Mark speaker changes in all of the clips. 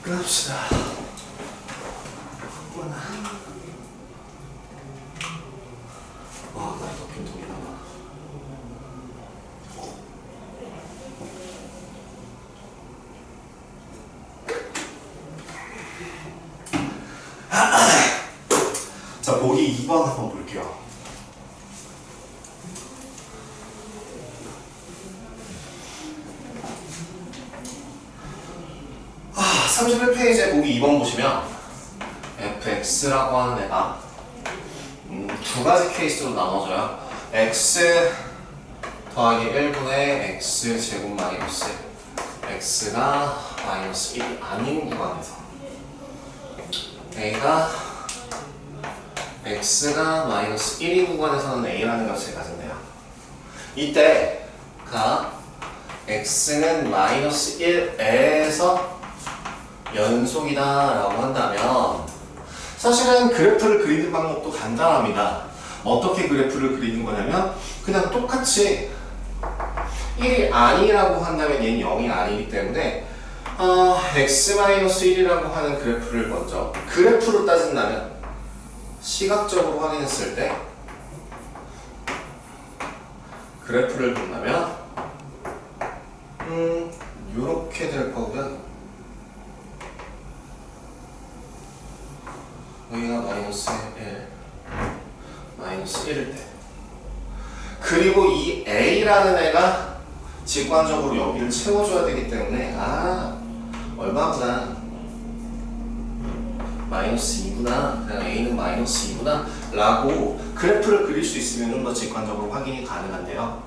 Speaker 1: 끝납시다. 와, 나 이거 빈통이다. 자, 보기 2번 한번 볼게요. 31페이지에 보기 2번 보시면 fx라고 하는 애가 두 가지 케이스로 나눠져요. x 더하기 1분의 x 제곱 마이너스 x가 마이너스 1이 아닌 구간에서 a가 x가 마이너스 1인 구간에서는 a라는 값을 가진대요. 이때가 x는 마이너스 1에서 연속이다 라고 한다면 사실은 그래프를 그리는 방법도 간단합니다. 어떻게 그래프를 그리는 거냐면 그냥 똑같이 1이 아니라고 한다면 얘는 0이 아니기 때문에 x-1이라고 하는 그래프를 먼저 그래프로 따진다면 시각적으로 확인했을 때 그래프를 본다면 요렇게 될 거고요. 여기가 마이너스 1, 마이너스 1일 때 그리고 이 a라는 애가 직관적으로 여기를 채워줘야 되기 때문에 얼마구나 마이너스 2구나 그냥 a는 마이너스 2구나 라고 그래프를 그릴 수 있으면 좀 더 직관적으로 확인이 가능한데요.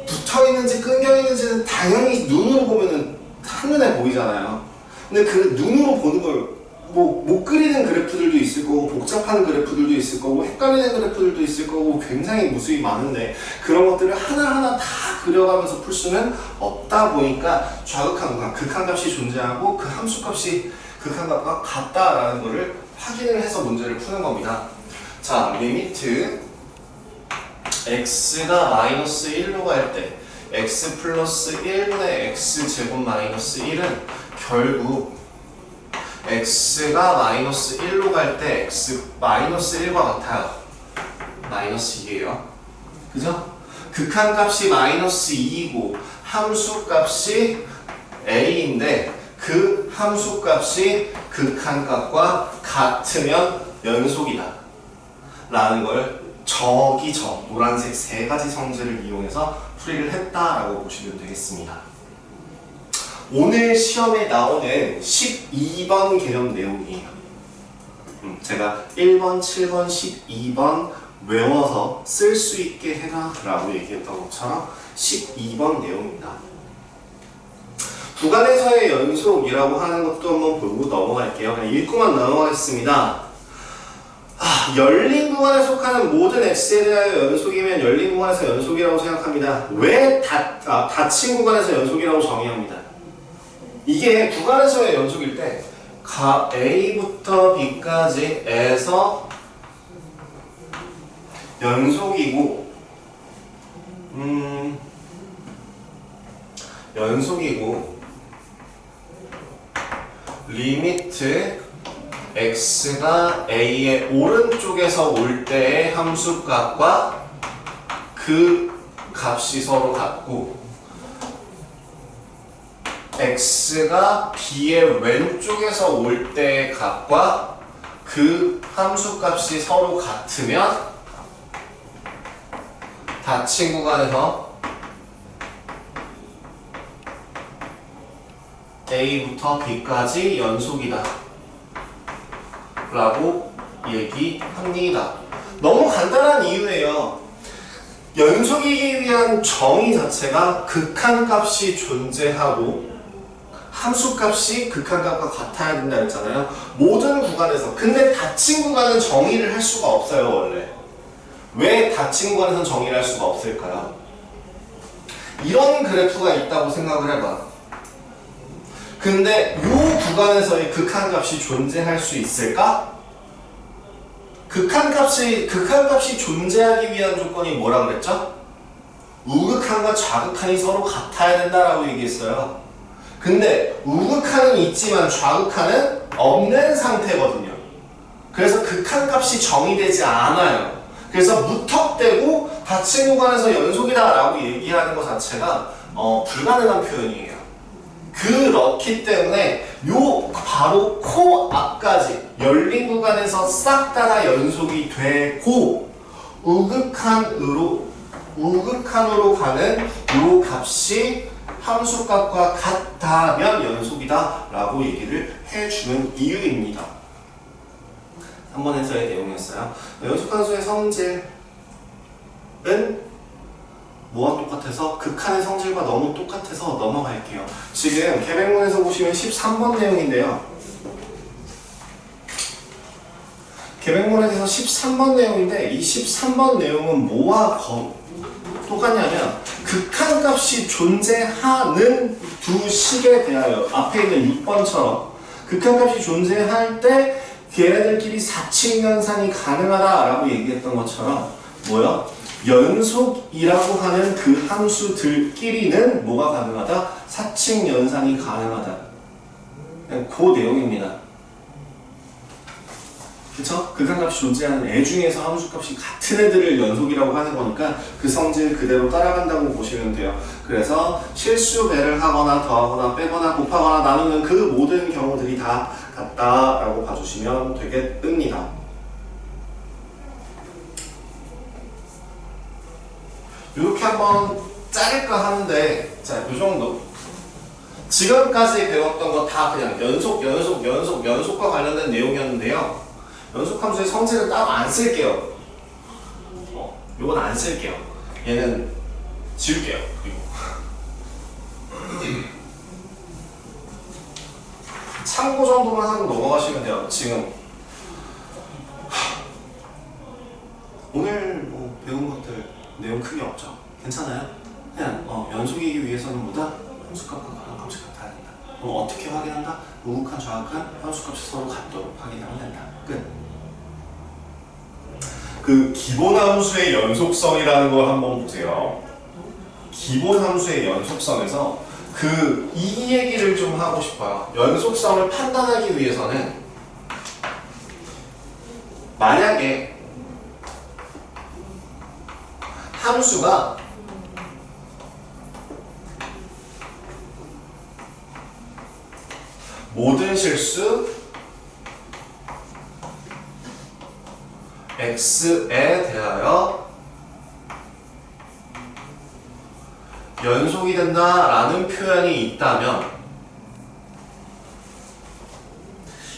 Speaker 1: 붙어있는지 끊겨있는지는 당연히 눈으로 보면은 한눈에 보이잖아요. 근데 그 눈으로 보는 걸 못 그리는 그래프들도 있을 거고 복잡한 그래프들도 있을 거고 헷갈리는 그래프들도 있을 거고 굉장히 무수히 많은데 그런 것들을 하나하나 다 그려가면서 풀 수는 없다 보니까 좌극한 구간, 극한값이 존재하고 그 함수값이 극한값과 같다라는 거를 확인을 해서 문제를 푸는 겁니다. 자, 리미트 x가 마이너스 1로 갈 때 x 플러스 1분의 x 제곱 마이너스 1은 결국 x가 마이너스 1로 갈 때 x 마이너스 1과 같아요. 마이너스 2예요. 그죠? 극한값이 마이너스 2이고 함수값이 a인데 그 함수값이 극한값과 같으면 연속이다 라는 걸 저기 노란색 세 가지 성질을 이용해서 풀이를 했다라고 보시면 되겠습니다. 오늘 시험에 나오는 12번 개념 내용이에요. 제가 1번, 7번, 12번 외워서 쓸 수 있게 해라 라고 얘기했던 것처럼 12번 내용입니다. 구간에서의 연속이라고 하는 것도 한번 보고 넘어갈게요. 그냥 읽고만 넘어가겠습니다. 열린 구간에 속하는 모든 x에 대하여 연속이면 열린 구간에서 연속이라고 생각합니다. 왜 닫힌 구간에서 연속이라고 정의합니다. 이게 구간에서의 연속일 때 A부터 B까지 에서 연속이고 리미트 x가 a의 오른쪽에서 올 때의 함수값과 그 값이 서로 같고 x가 b의 왼쪽에서 올 때의 값과 그 함수값이 서로 같으면 닫힌 구간에서 a부터 b까지 연속이다 라고 얘기합니다. 너무 간단한 이유예요. 연속이기 위한 정의 자체가 극한값이 존재하고 함수값이 극한값과 같아야 된다 했잖아요. 모든 구간에서. 근데 닫힌 구간은 정의를 할 수가 없어요. 원래. 왜 닫힌 구간에서는 정의를 할 수가 없을까요? 이런 그래프가 있다고 생각을 해봐. 근데 이 구간에서의 극한값이 존재할 수 있을까? 극한값이 존재하기 위한 조건이 뭐라 그랬죠? 우극한과 좌극한이 서로 같아야 된다라고 얘기했어요. 근데 우극한은 있지만 좌극한은 없는 상태거든요. 그래서 극한값이 정의되지 않아요. 그래서 무턱대고 닫힌 구간에서 연속이다 라고 얘기하는 것 자체가 불가능한 표현이에요. 그렇기 때문에 요 바로 코 앞까지 열린 구간에서 싹 다 연속이 되고 우극한으로 가는 요 값이 함수값과 같다면 연속이다 라고 얘기를 해주는 이유입니다. 3번에서의 내용이었어요. 연속함수의 성질은 뭐와 똑같아서? 극한의 성질과 너무 똑같아서 넘어갈게요. 지금 계백문에서 보시면 13번 내용인데요. 계백문에 대해서 13번 내용인데 이 13번 내용은 뭐와 똑같냐면 극한값이 존재하는 두 식에 대하여 앞에 있는 6번처럼 극한값이 존재할 때 걔네들끼리 사칙연산이 가능하다라고 얘기했던 것처럼 뭐야? 연속이라고 하는 그 함수들끼리는 뭐가 가능하다? 사칙연산이 가능하다. 그 내용입니다. 그쵸? 극한값이 존재하는 애 중에서 함수값이 같은 애들을 연속이라고 하는 거니까 그 성질 그대로 따라간다고 보시면 돼요. 그래서 실수 배를 하거나 더하거나 빼거나 곱하거나 나누는 그 모든 경우들이 다 같다라고 봐주시면 되겠습니다. 이렇게 한번 자를까 하는데 자, 이 정도. 지금까지 배웠던 거 다 그냥 연속과 관련된 내용이었는데요. 연속함수의 성질을 따로 안 쓸게요. 요건 안 쓸게요. 얘는 지울게요. 그리고 참고 정도만 하고 넘어가시면 돼요. 지금 오늘 뭐 배운 것들 내용 크게 없죠? 괜찮아요? 그냥 연속이기 위해서는 뭐다? 함수값과 가능값이 같아야 된다. 그럼 어떻게 확인한다? 우극한, 좌극한 함수값이 서로 같도록 확인하면 된다. 끝. 그 기본 함수의 연속성이라는 걸 한번 보세요. 기본 함수의 연속성에서 이 얘기를 좀 하고 싶어요. 연속성을 판단하기 위해서는 만약에 함수가 모든 실수 x에 대하여 연속이 된다라는 표현이 있다면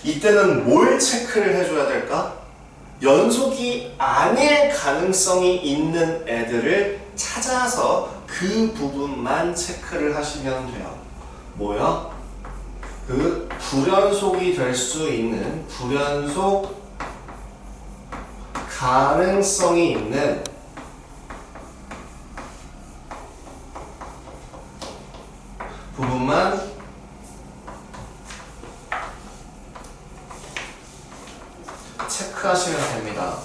Speaker 1: 이때는 뭘 체크를 해줘야 될까? 연속이 아닐 가능성이 있는 애들을 찾아서 그 부분만 체크를 하시면 돼요. 뭐야? 그 불연속이 될 수 있는 불연속 가능성이 있는 부분만 체크하시면 됩니다.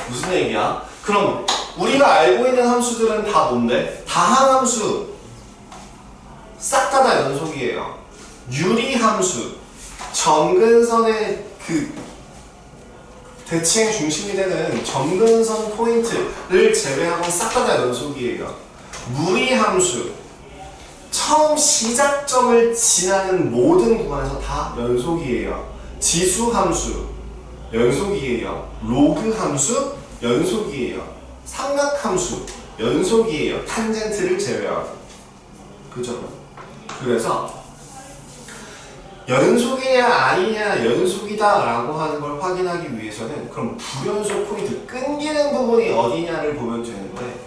Speaker 1: 무슨 얘기야? 그럼 우리가 알고 있는 함수들은 다 뭔데? 다항함수 싹 다 연속이에요. 유리함수 점근선의 대칭의 중심이 되는 점근선 포인트를 제외하고 싹 다 연속이에요. 무리함수 처음 시작점을 지나는 모든 구간에서 다 연속이에요. 지수함수 연속이에요. 로그함수 연속이에요. 삼각함수 연속이에요. 탄젠트를 제외하고. 그죠? 그래서 연속이냐 아니냐 연속이다 라고 하는 걸 확인하기 위해서는 그럼 불연속 포인트 끊기는 부분이 어디냐를 보면 되는데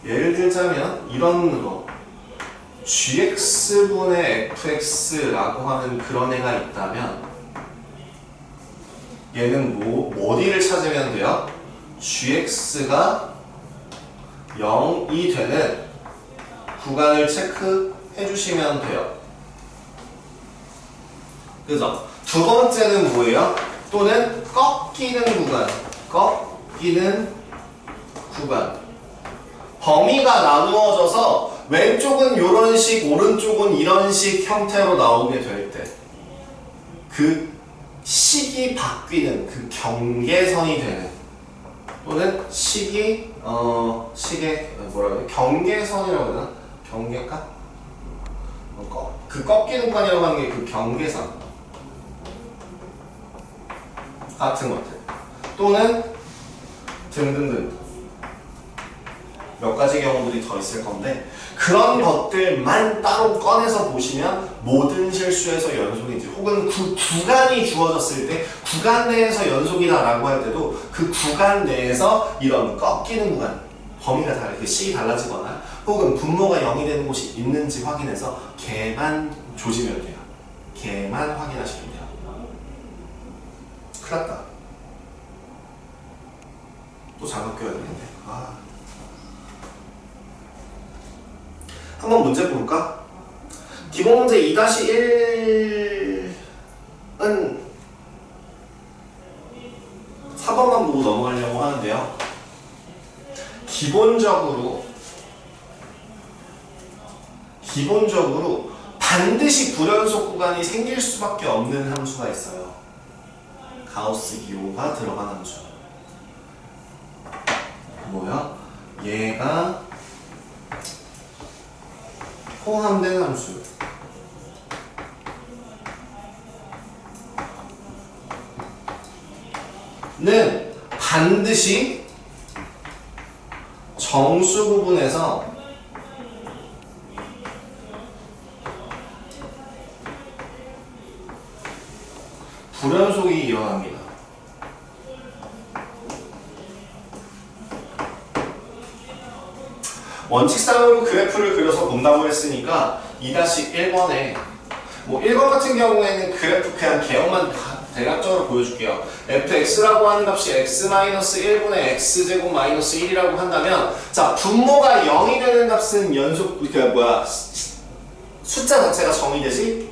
Speaker 1: 예를 들자면 이런 거 gx분의 fx라고 하는 그런 애가 있다면 얘는 어디를 찾으면 돼요? gx가 0이 되는 구간을 체크해 주시면 돼요. 그죠? 두 번째는 뭐예요? 또는 꺾이는 구간 바뀌는 구간. 범위가 나누어져서 왼쪽은 이런 식, 오른쪽은 이런 식 형태로 나오게 될 때 그 식이 바뀌는 그 경계선이 되는 또는 식의 뭐라고 해야 경계선이라고 해야 되나? 경계각? 그 꺾이는 구간이라고 하는 게 그 경계선 같은 것들 또는 등등등 몇 가지 경우들이 더 있을 건데 그런 것들만 따로 꺼내서 보시면 모든 실수에서 연속인지 혹은 그 구간이 주어졌을 때 구간 내에서 연속이다 라고 할 때도 그 구간 내에서 이런 꺾이는 구간 범위가 다르게 식이 달라지거나 혹은 분모가 0이 되는 곳이 있는지 확인해서 걔만 조지면 돼요. 걔만 확인하시면 돼요. 큰일 났다. 또 장갑 껴야 되는데 한번 문제 볼까? 기본 문제 2-1은 4번만 보고 넘어가려고 하는데요. 기본적으로 반드시 불연속 구간이 생길 수밖에 없는 함수가 있어요. 가우스 기호가 들어간 함수. 뭐야? 얘가 포함된 함수. 는 반드시 정수 부분에서 불연속이 일어납니다. 원칙상으로 그래프를 그려서 본다고 했으니까 2-1번에 뭐 1번 같은 경우에는 그래프 그냥 개형만 대략적으로 보여줄게요. fx라고 하는 값이 x-1분의 x제곱 마이너스 1이라고 한다면 자 분모가 0이 되는 값은 연속 숫자 자체가 정의되지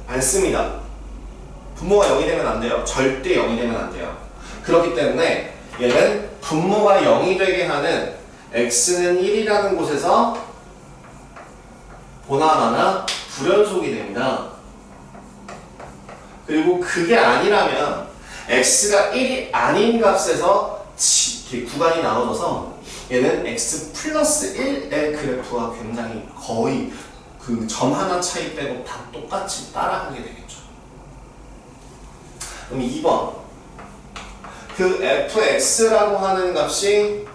Speaker 1: 않습니다. 분모가 0이 되면 안 돼요. 절대 0이 되면 안 돼요. 그렇기 때문에 얘는 분모가 0이 되게 하는 x는 1이라는 곳에서 보나마나 불연속이 됩니다. 그리고 그게 아니라면 x가 1이 아닌 값에서 구간이 나눠져서 얘는 x 플러스 1의 그래프와 굉장히 거의 그 점 하나 차이 빼고 다 똑같이 따라가게 되겠죠. 그럼 2번 그 fx라고 하는 값이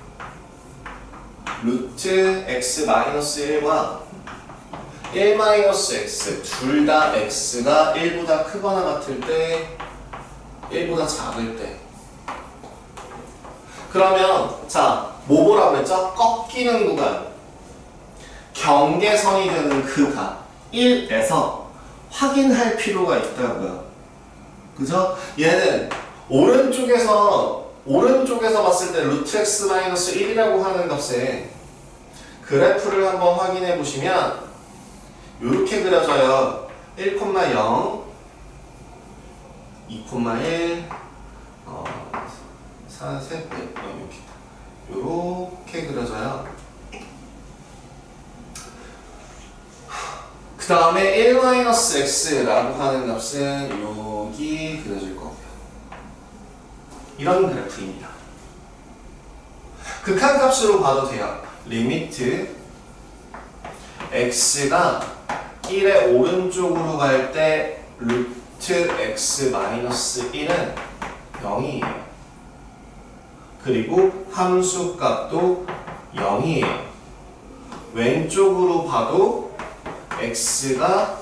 Speaker 1: 루트 x-1과 1-x 둘 다 x가 1보다 크거나 같을 때 1보다 작을 때 그러면 자 뭐 보라고 했죠? 꺾이는 구간 경계선이 되는 그 값 1에서 확인할 필요가 있다고요. 그죠? 얘는 오른쪽에서 봤을 때 루트 x-1이라고 하는 값에 그래프를 한번 확인해 보시면 이렇게 그려져요. 1,0, 2,1 4, 3, 이렇게 그려져요. 그 다음에 1-x라고 하는 값은 여기 그려질 거고요. 이런 그래프입니다. 극한값으로 봐도 돼요. 리미트 x가 1의 오른쪽으로 갈 때 루트 x-1은 0이에요. 그리고 함수값도 0이에요. 왼쪽으로 봐도 x가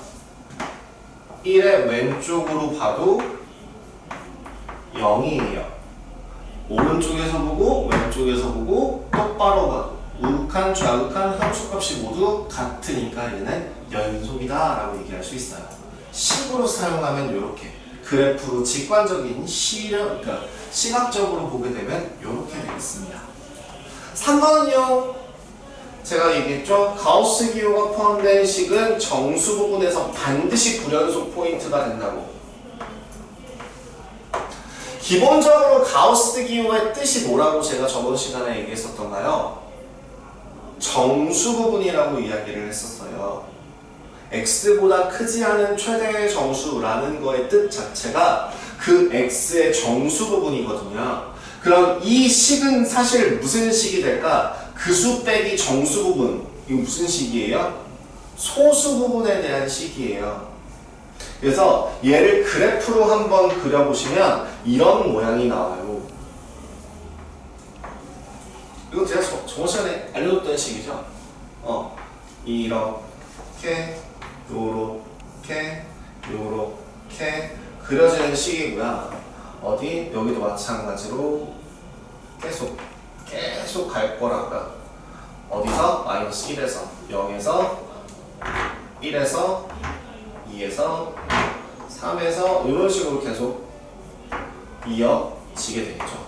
Speaker 1: 1의 왼쪽으로 봐도 0이에요. 오른쪽에서 보고 왼쪽에서 보고 똑바로 봐도 우극한 좌극한 함수값이 모두 같으니까 얘는 연속이다 라고 얘기할 수 있어요. 식으로 사용하면 이렇게 그래프로 직관적인 그러니까 시각적으로 보게 되면 이렇게 되겠습니다. 3번은요 제가 얘기했죠. 가우스 기호가 포함된 식은 정수 부분에서 반드시 불연속 포인트가 된다고. 기본적으로 가우스 기호의 뜻이 뭐라고 제가 저번 시간에 얘기했었던가요? 정수 부분이라고 이야기를 했었어요. x보다 크지 않은 최대의 정수라는 거의 뜻 자체가 그 x의 정수 부분이거든요. 그럼 이 식은 사실 무슨 식이 될까? 그수 빼기 정수 부분. 이거 무슨 식이에요? 소수 부분에 대한 식이에요. 그래서 얘를 그래프로 한번 그려보시면 이런 모양이 나와요. 이거 제가 저번 시간에 알려줬던 식이죠. 이렇게 요렇게 요렇게 그려지는 식이고요. 어디? 여기도 마찬가지로 계속 갈 거라고요. 어디서? 마이너스 1에서 0에서 1에서 2에서 3에서 이런 식으로 계속 이어지게 되겠죠.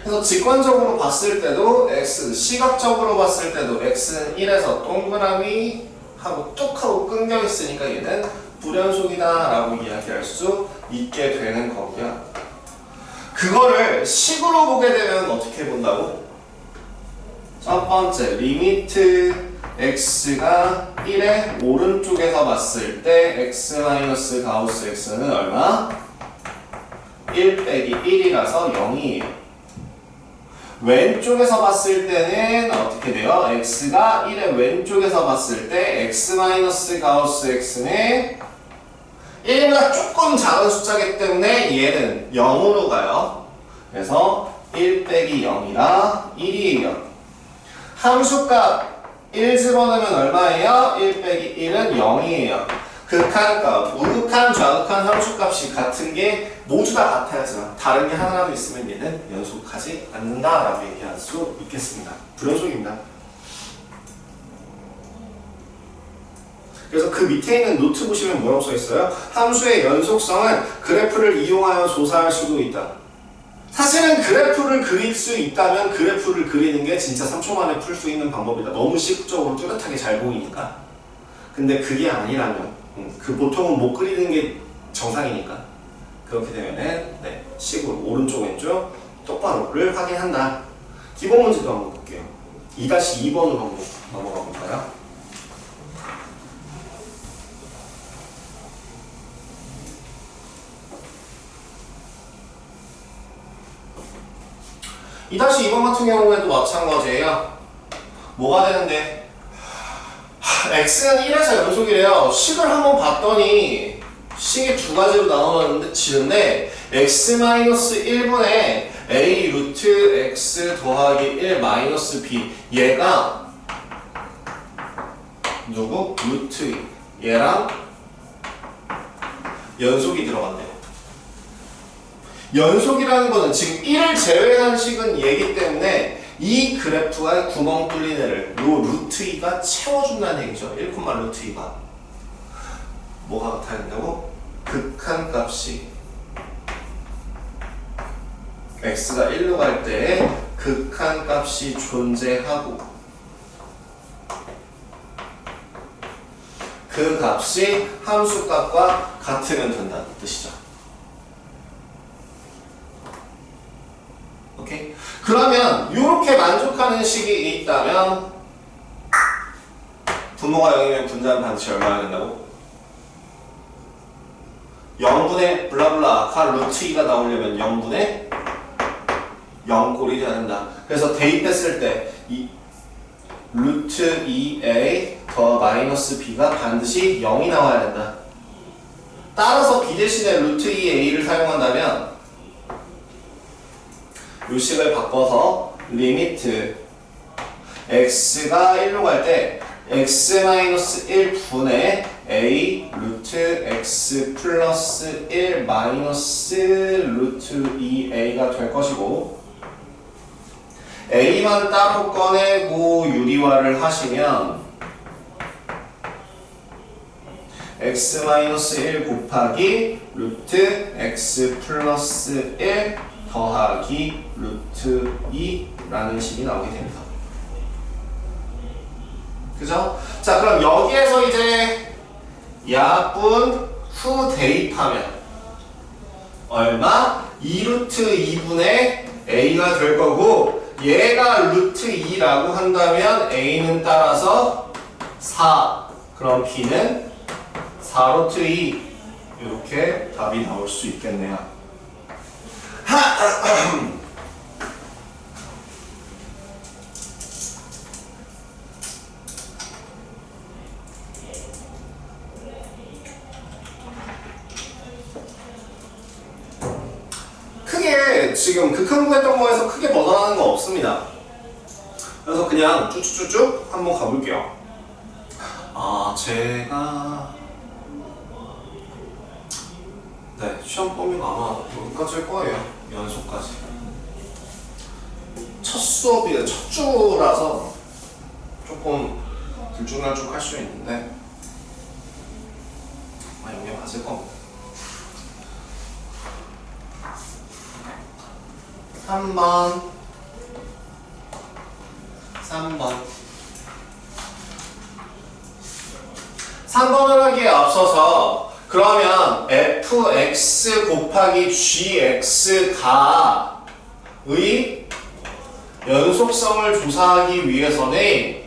Speaker 1: 그래서 직관적으로 봤을 때도 x, 시각적으로 봤을 때도 x는 1에서 동그라미 하고 뚝 하고 끊겨 있으니까 얘는 불연속이다 라고 이야기할 수 있게 되는 거고요. 그거를 식으로 보게 되면 어떻게 본다고? 첫 번째, 리미트 x가 1의 오른쪽에서 봤을 때 x 가우스 x는 얼마? 1 빼기 1이라서 0이에요. 왼쪽에서 봤을 때는 어떻게 돼요? x가 1의 왼쪽에서 봤을 때 x 가우스 x는 1보다 조금 작은 숫자이기 때문에 얘는 0으로 가요. 그래서 1 빼기 0이라 1이에요. 함수값 1 집어넣으면 얼마예요? 1 빼기 1은 0이에요. 극한값, 우극한, 좌극한 함수값이 같은 게 모두 다 같아야지만 다른 게 하나라도 있으면 얘는 연속하지 않는다라고 얘기할 수 있겠습니다. 불연속입니다. 그래서 그 밑에 있는 노트 보시면 뭐라고 써있어요? 함수의 연속성은 그래프를 이용하여 조사할 수도 있다. 사실은 그래프를 그릴 수 있다면 그래프를 그리는 게 진짜 3초 만에 풀 수 있는 방법이다. 너무 시각적으로 뚜렷하게 잘 보이니까. 근데 그게 아니라면 보통은 못 그리는 게 정상이니까 그렇게 되면은 식으로 오른쪽 왼쪽 똑바로를 확인한다. 기본 문제도 한번 볼게요. 2-2번으로 한번 넘어가 볼까요? (2-2번) 같은 경우에도 마찬가지예요. 뭐가 되는데? x는 1에서 연속이래요. 식을 한번 봤더니 식이 두 가지로 나눠지는데 x-1분의 a 루트 x 더하기 1 마이너스 b 얘가 누구? 루트 얘랑 연속이 들어간대요. 연속이라는 거는 지금 1을 제외한 식은 얘기 때문에 이 그래프가 구멍 뚫린 애를 요 루트 2가 채워준다는 얘기죠. 1, 루트 2가 뭐가 같아야 된다고? 극한값이 x가 1로 갈 때 극한값이 존재하고 그 값이 함수값과 같으면 된다는 뜻이죠. 오케이? 그러면 이렇게 만족하는 식이 있다면 분모가 0이면 분자는 반드시 얼마나 된다고? 0분의 블라블라 카 루트 2가 나오려면 0분의 0꼴이 돼야 된다. 그래서 대입했을 때 이 루트 2a 더 마이너스 b가 반드시 0이 나와야 된다. 따라서 b 대신에 루트 2a를 사용한다면 요 식을 바꿔서 리미트 x가 1로 갈 때 x-1분의 a 루트 x 플러스 1 마이너스 루트 2a가 될 것이고 a만 따로 꺼내고 유리화를 하시면 x-1 곱하기 루트 x 플러스 1 더하기 루트 2라는 식이 나오게 됩니다. 그죠? 자, 그럼 여기에서 이제 약분 후 대입하면 얼마? 2루트 2분의 a가 될 거고 얘가 루트 2라고 한다면 a는 따라서 4 그럼 b는 4루트 2 이렇게 답이 나올 수 있겠네요. 크게 지금 극한구했던 거에서 크게 벗어나는 거 없습니다. 그래서 그냥 쭉쭉쭉쭉 한번 가볼게요. 제가 네, 시험 범위가 아마 여기까지일 거예요. 연속까지. 첫 수업이에요. 첫 주라서 조금 들쭉날쭉 할 수 있는데 영역 맞을 겁니다. 3번을 하기에 앞서서 그러면 fx 곱하기 gx가의 연속성을 조사하기 위해서는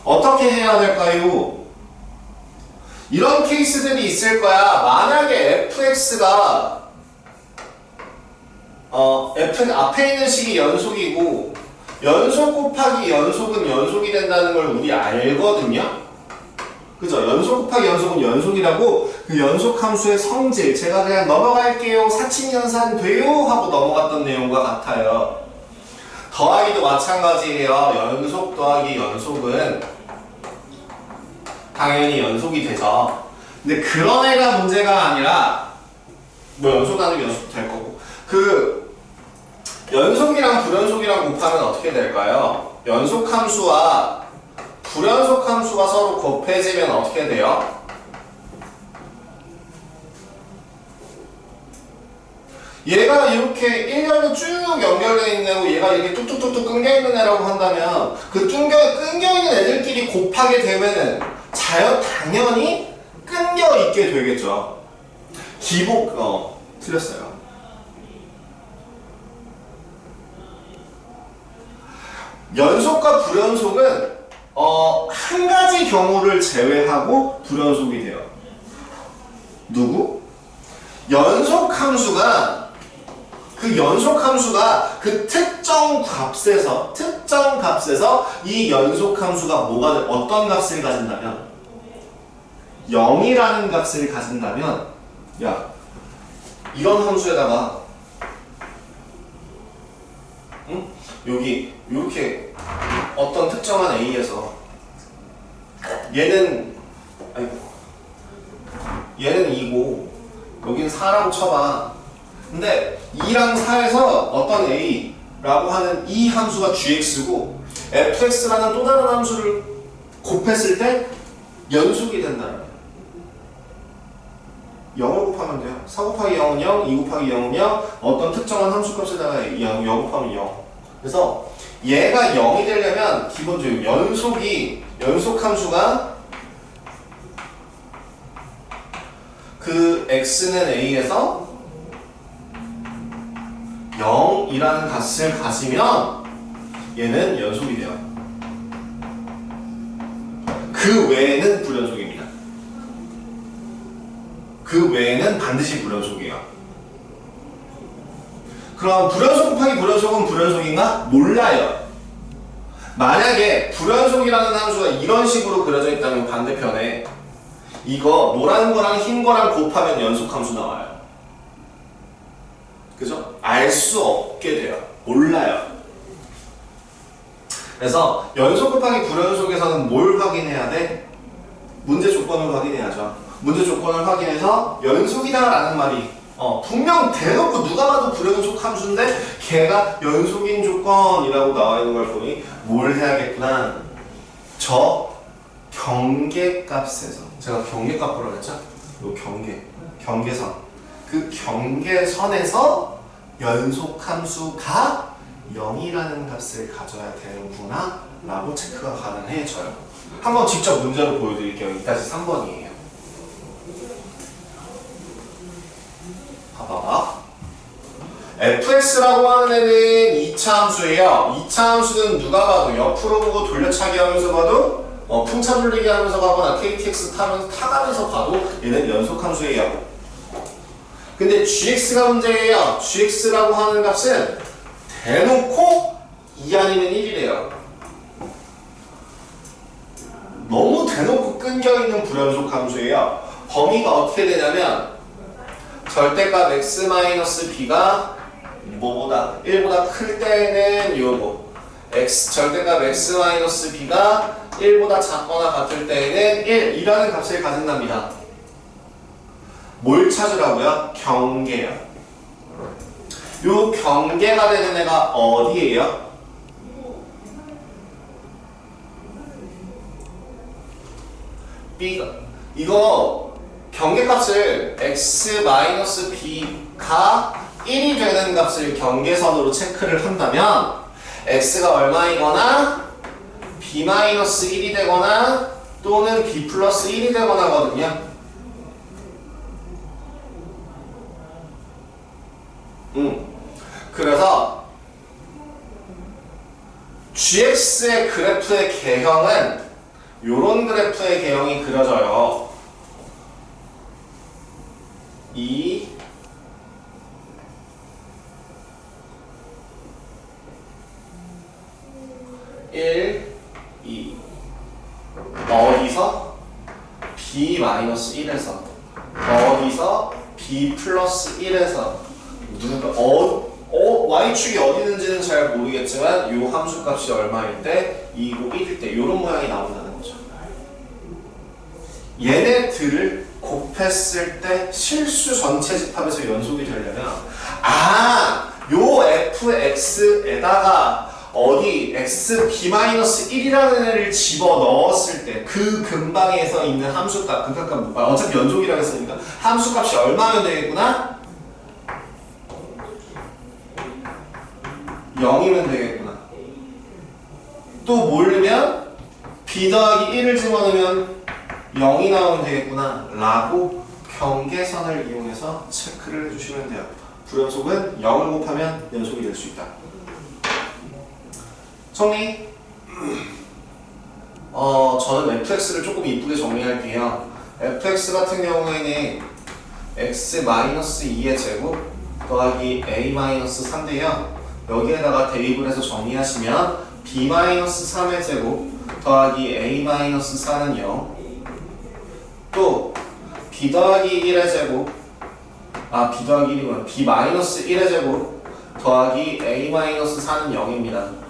Speaker 1: 어떻게 해야 될까요? 이런 케이스들이 있을 거야. 만약에 fx가 앞에 있는 식이 연속이고 연속 곱하기 연속은 연속이 된다는 걸 우리 알거든요. 그죠? 연속 곱하기 연속은 연속이라고 그 연속 함수의 성질 제가 그냥 넘어갈게요. 사칭연산 돼요 하고 넘어갔던 내용과 같아요. 더하기도 마찬가지예요. 연속 더하기 연속은 당연히 연속이 되죠. 근데 그런 애가 문제가 아니라 뭐 연속 나누기 연속도 될 거고 그 연속이랑 불연속이랑 곱하면 어떻게 될까요? 연속 함수와 불연속 함수가 서로 곱해지면 어떻게 돼요? 얘가 이렇게 일렬로 쭉 연결되어 있는 애고 얘가 이렇게 뚝뚝뚝뚝 끊겨있는 애라고 한다면 그 끊겨있는 애들끼리 곱하게 되면은 당연히 끊겨있게 되겠죠. 틀렸어요. 연속과 불연속은 한 가지 경우를 제외하고 불연속이 돼요. 누구? 연속 함수가 그 특정 값에서 이 연속 함수가 어떤 값을 가진다면 0이라는 값을 가진다면 야 이런 함수에다가 여기 이렇게 어떤 특정한 A에서 얘는 2고 여긴 4라고 쳐봐. 근데 2랑 4에서 어떤 A라고 하는 이 함수가 gx고 fx라는 또 다른 함수를 곱했을 때 연속이 된다는 0을 곱하면 돼요. 4 곱하기 0은 0, 2 곱하기 0은 0, 어떤 특정한 함수값에다가 0 곱하면 0. 그래서 얘가 0이 되려면 기본적으로 연속 함수가 그 x는 a에서 0이라는 값을 가지면 얘는 연속이 돼요. 그 외에는 불연속입니다. 그 외에는 반드시 불연속이에요. 그럼 불연속 곱하기 불연속은 불연속인가? 몰라요. 만약에 불연속이라는 함수가 이런 식으로 그려져 있다면 반대편에 이거 노란 거랑 흰 거랑 곱하면 연속 함수 나와요. 그죠? 알 수 없게 돼요. 몰라요. 그래서 연속 곱하기 불연속에서는 뭘 확인해야 돼? 문제 조건을 확인해야죠. 문제 조건을 확인해서 연속이다라는 말이 분명 대놓고 누가 봐도 불연속 함수인데 걔가 연속인 조건이라고 나와 있는 걸 보니 뭘 해야겠구나. 저 경계값에서 제가 경계값으로 했죠? 요 경계선 그 경계선에서 연속함수가 0이라는 값을 가져야 되는구나 라고 체크가 가능해져요. 한번 직접 문제로 보여드릴게요. 이까지 3번이에요. 봐봐. fx라고 하는 애는 2차 함수예요. 2차 함수는 누가 봐도 옆으로 보고 돌려차기 하면서 봐도 풍차 돌리기 하면서 가거나 KTX 타가면서 봐도 얘는 연속 함수예요. 근데 gx가 문제예요. gx라고 하는 값은 대놓고 2 아니면 1이래요. 너무 대놓고 끊겨있는 불연속 함수예요. 범위가 어떻게 되냐면 절대값 x-b가 뭐보다 1보다 클 때는 요거 절대값 x-b가 1보다 작거나 같을 때에는 1이라는 값을 가진답니다. 뭘 찾으라고요? 경계요. 요 경계가 되는 애가 어디예요? B가 이거 경계값을 x-b가 1이 되는 값을 경계선으로 체크를 한다면 x가 얼마이거나 b-1이 되거나 또는 b 플러스 1이 되거나 하거든요. 그래서 gx의 그래프의 개형은 요런 그래프의 개형이 그려져요. 2 1 2 어디서? b-1에서 어디서? b 플러스 1에서 누가 y축이 어디 있는지는 잘 모르겠지만 요 함수 값이 얼마일 때 2고 1일 때 요런 모양이 나온다는 거죠. 얘네들을 곱했을 때 실수 전체 집합에서 연속이 되려면 요 fx에다가 어디 xb-1이라는 애를 집어넣었을 때 그 근방에서 있는 함수값 극한값 어차피 연속이라고 했으니까 함수값이 얼마면 되겠구나? 0이면 되겠구나. 또 모르면 b 더하기 1을 집어넣으면 0이 나오면 되겠구나 라고 경계선을 이용해서 체크를 해주시면 돼요. 불연속은 0을 곱하면 연속이 될 수 있다. 정리. 저는 fx를 조금 이쁘게 정리할게요. fx 같은 경우에는 x-2의 제곱 더하기 a-3인데요. 여기에다가 대입을 해서 정리하시면 b-3의 제곱 더하기 a-4는 0. 또 b 더하기 1의 제곱 b 더하기 1이구나. b-1의 제곱 더하기 a-4는 0입니다.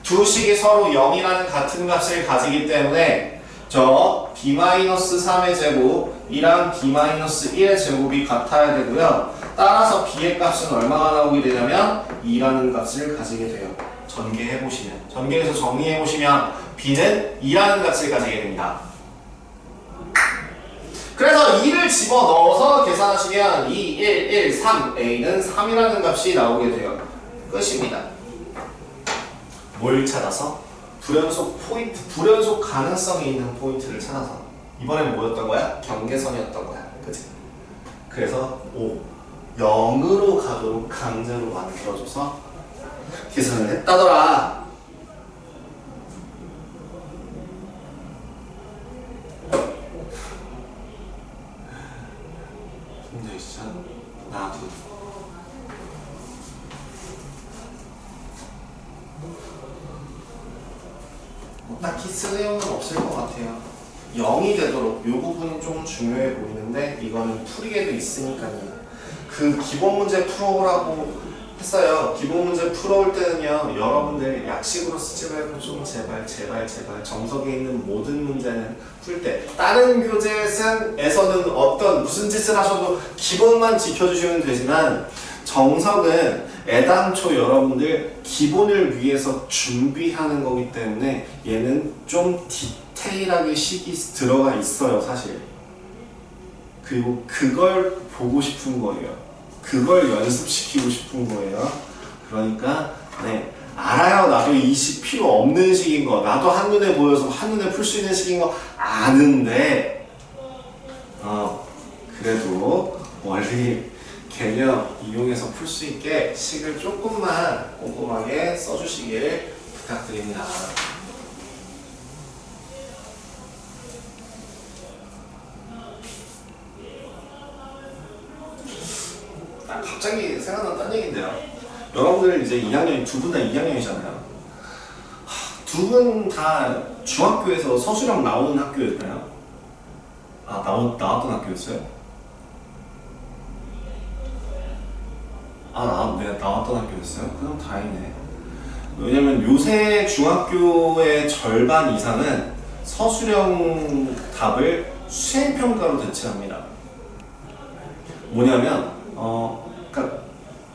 Speaker 1: 두 식이 서로 0이라는 같은 값을 가지기 때문에 저 b-3의 제곱이랑 b-1의 제곱이 같아야 되고요. 따라서 b의 값은 얼마가 나오게 되냐면 2라는 값을 가지게 돼요. 전개해보시면 전개해서 정리해보시면 b는 2라는 값을 가지게 됩니다. 그래서 2를 집어넣어서 계산하시면 2, 1, 1, 3, a는 3이라는 값이 나오게 돼요. 끝입니다. 뭘 찾아서? 불연속 포인트, 불연속 가능성이 있는 포인트를 찾아서. 이번엔 뭐였던 거야? 경계선이었던 거야. 그치? 그래서 0으로 가도록 강제로 만들어줘서 계산을 했다더라. 힘들시죠? 나도. 딱히 쓸데없는 없을 것 같아요. 0이 되도록 이 부분이 좀 중요해 보이는데 이거는 풀이에도 있으니까요. 그 기본 문제 풀어오라고 했어요. 기본 문제 풀어올 때는요, 여러분들 약식으로 쓰지 말고 좀 제발 정석에 있는 모든 문제는 풀 때 다른 교재에서는 어떤 무슨 짓을 하셔도 기본만 지켜주시면 되지만 정석은 애당초 여러분들 기본을 위해서 준비하는 거기 때문에 얘는 좀 디테일하게 식이 들어가 있어요, 사실. 그리고 그걸 보고 싶은 거예요. 그걸 연습시키고 싶은 거예요. 그러니까 네, 알아요. 나도 이 식 필요 없는 식인 거, 나도 한눈에 보여서 한눈에 풀 수 있는 식인 거 아는데 그래도 원리, 개념 이용해서 풀 수 있게 식을 조금만 꼼꼼하게 써주시길 부탁드립니다. 갑자기 생각난 딴 얘기인데요. 여러분들 이제 2학년, 두 분 다 2학년이잖아요. 두 분 다 중학교에서 서술형 나오는 학교였나요? 나왔던 학교였어요? 내가 나왔던 학교였어요? 그럼 다행이네. 왜냐면 요새 중학교의 절반 이상은 서술형 답을 수행평가로 대체합니다. 뭐냐면, 그러니까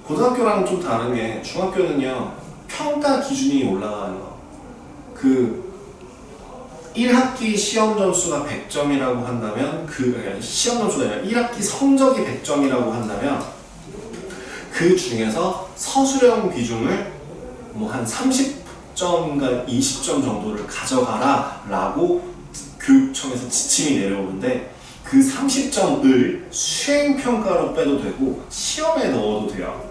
Speaker 1: 고등학교랑 좀 다른 게 중학교는요, 평가 기준이 올라가요. 그 1학기 시험 점수가 100점이라고 한다면 시험 점수가 아니라 1학기 성적이 100점이라고 한다면 그 중에서 서술형 비중을 뭐 한 30점과 20점 정도를 가져가라 라고 교육청에서 지침이 내려오는데 그 30점을 수행평가로 빼도 되고 시험에 넣어도 돼요.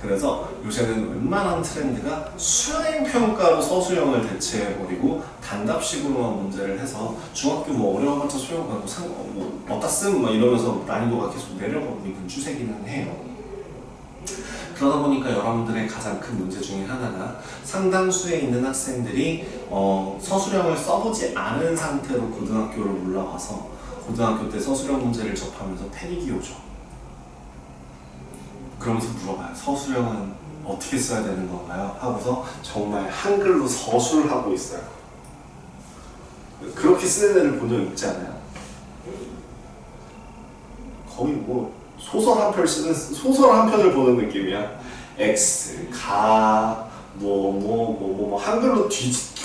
Speaker 1: 그래서 요새는 웬만한 트렌드가 수행평가로 서술형을 대체해버리고 단답식으로만 문제를 해서 중학교 뭐 어려워봤자 소용없고 뭐 어디다 쓰면 막 이러면서 난이도가 계속 내려가고 있는 추세기는 해요. 그러다 보니까 여러분들의 가장 큰 문제 중에 하나가 상당수에 있는 학생들이 서술형을 써보지 않은 상태로 고등학교를 올라와서 고등학교 때 서술형 문제를 접하면서 패닉이 오죠. 그러면서 물어봐요. 서술형은 어떻게 써야 되는 건가요? 하고서 정말 한글로 서술을 하고 있어요. 그렇게 쓰는 애를 본 적 있지 않아요? 거의 뭐 소설 한 편을 보는 느낌이야. X, 가, 뭐 한글로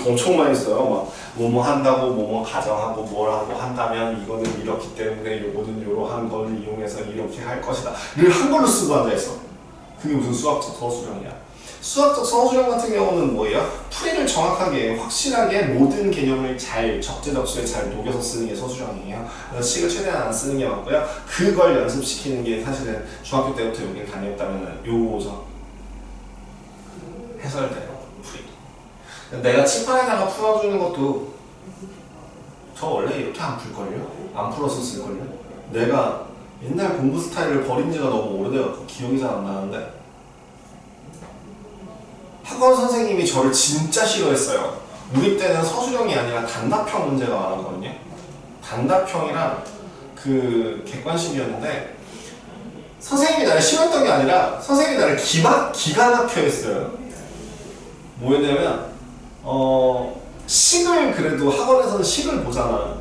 Speaker 1: 엄청 많이 써요. 뭐 한다고 뭐 가정하고 뭘 하고 한다면 이거는 이렇기 때문에 요거는 이러한 걸 이용해서 이렇게 할 것이다. 를 한글로 쓰고 앉아있어. 그게 무슨 수학적 서술형이야. 수학적 서술형 같은 경우는 뭐예요? 풀이를 정확하게 확실하게 모든 개념을 잘 적재적소에 잘 녹여서 쓰는 게 서술형이에요. 그래서 식을 최대한 안 쓰는 게 맞고요. 그걸 연습시키는 게 사실은 중학교 때부터 여기를 다녔다면 요거죠. 해설돼요. 풀이. 내가 칠판에다가 풀어주는 것도 저 원래 이렇게 안 풀걸요? 안 풀어서 쓸걸요? 내가 옛날 공부 스타일을 버린 지가 너무 오래돼서 기억이 잘 안 나는데 학원 선생님이 저를 진짜 싫어했어요. 우리 때는 서술형이 아니라 단답형 문제가 많았거든요. 단답형이랑 그 객관식이었는데 선생님이 나를 싫어했던 게 아니라 선생님이 나를 기가 막혀 했어요. 뭐였냐면 식을 그래도 학원에서는 식을 보잖아.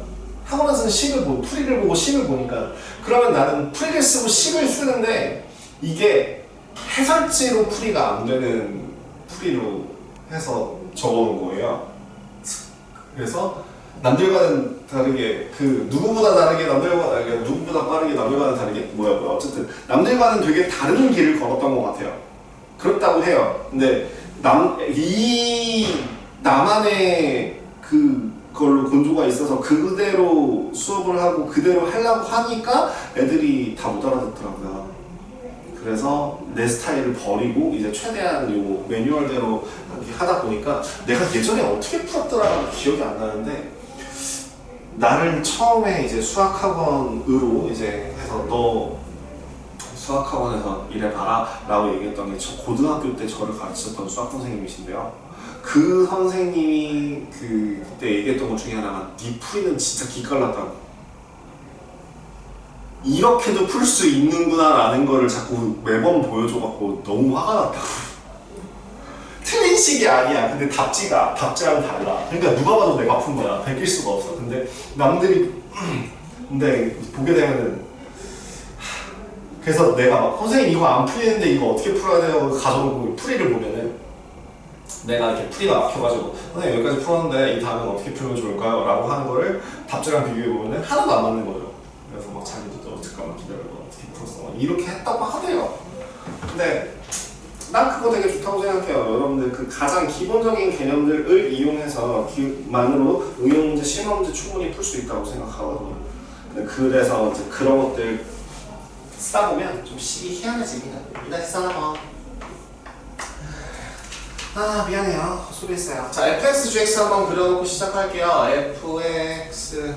Speaker 1: 학원에서는 식을 보고 풀이를 보고 식을 보니까 그러면 나는 풀이를 쓰고 식을 쓰는데 이게 해설지로 풀이가 안 되는 풀이로 해서 적어놓은 거예요. 그래서 남들과는 다르게 누구보다 다르게 누구보다 빠르게 남들과는 다르게 어쨌든 남들과는 되게 다른 길을 걸었던 것 같아요. 그렇다고 해요. 근데 나만의 그걸로 곤조가 있어서 그대로 수업을 하고 그대로 하려고 하니까 애들이 다 못 알아듣더라고요. 그래서 내 스타일을 버리고 이제 최대한 요 매뉴얼대로 이렇게 하다 보니까 내가 예전에 어떻게 풀었더라 기억이 안 나는데 나를 처음에 이제 수학학원으로 이제 해서 너 수학학원에서 일해봐라 라고 얘기했던 게 저 고등학교 때 저를 가르쳤던 수학 선생님이신데요. 그 선생님이 그때 얘기했던 것 중에 하나가 네 풀이는 진짜 기깔났다고. 이렇게도 풀 수 있는구나 라는 거를 자꾸 매번 보여줘갖고 너무 화가 났다고. 틀린 식이 아니야. 근데 답지랑 달라. 그러니까 누가 봐도 내가 푼 거야. 베낄 수가 없어. 근데 남들이 근데 보게 되면은 그래서 내가 막 선생님 이거 안 풀리는데 이거 어떻게 풀어야 돼요? 가져오고 풀이를 보면은 내가 이렇게 풀이가 막혀가지고 선생님 여기까지 풀었는데 이 답은 어떻게 풀면 좋을까요? 라고 하는 거를 답지랑 비교해보면 하나도 안 맞는 거죠. 그래서 막 자기도 잠깐만 기다려봐 어떻게 풀었어? 이렇게 했다고 하대요. 근데 난 그거 되게 좋다고 생각해요. 여러분들 그 가장 기본적인 개념들을 이용해서 만으로 응용 문제, 실무 문제 충분히 풀 수 있다고 생각하거든요. 그래서 이제 그런 것들 쓰다 보면 좀 식이 희한해집니다. 이다시 써놔봐. 아 미안해요. 헛소리했어요. 자 fx, gx 한번 그려놓고 시작할게요. fx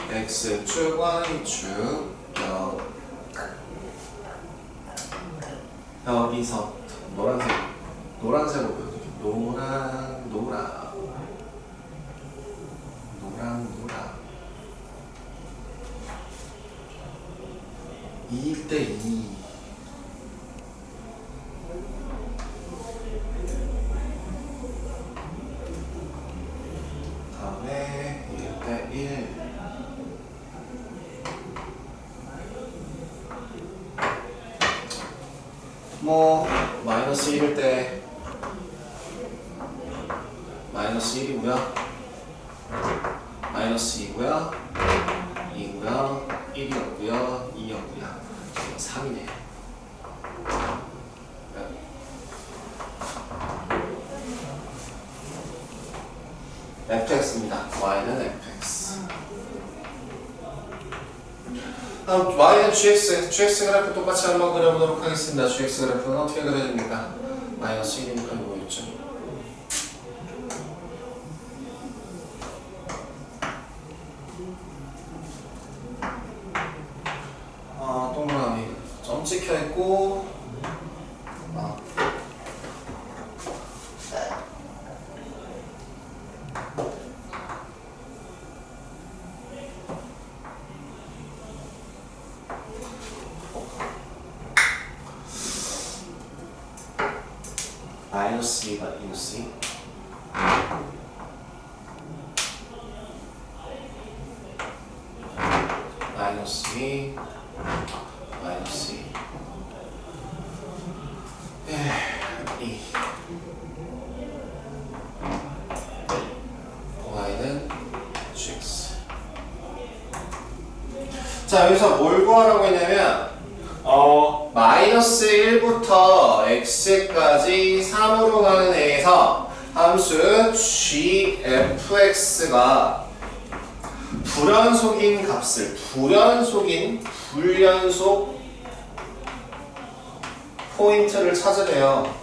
Speaker 1: x축 y축 여기서 노란색으로 보여드릴게요. 노랑 2대2 다음에 1대1 뭐 마이너스 1일 때 마이너스 1이고요 마이너스 2고요 2고요 1이었고요 2였고요 3이네요. fx입니다. y는 fx. 다음 y는 gx 그래프 똑같이 한번 그려보도록 하겠습니다. gx 그래프는 어떻게 그려집니까? 마이너스 1이니까 이거 있죠. 동그라미 점 찍혀 있고 마이너스 2가 마이너스 2 마이너스 2 마이너스 2 y는 gx. 자 여기서 뭘 구하라고 했냐면 마이너스 1부터 x까지 3으로 가는 애에서 함수 gfx가 불연속인 값을 불연속 포인트를 찾으래요.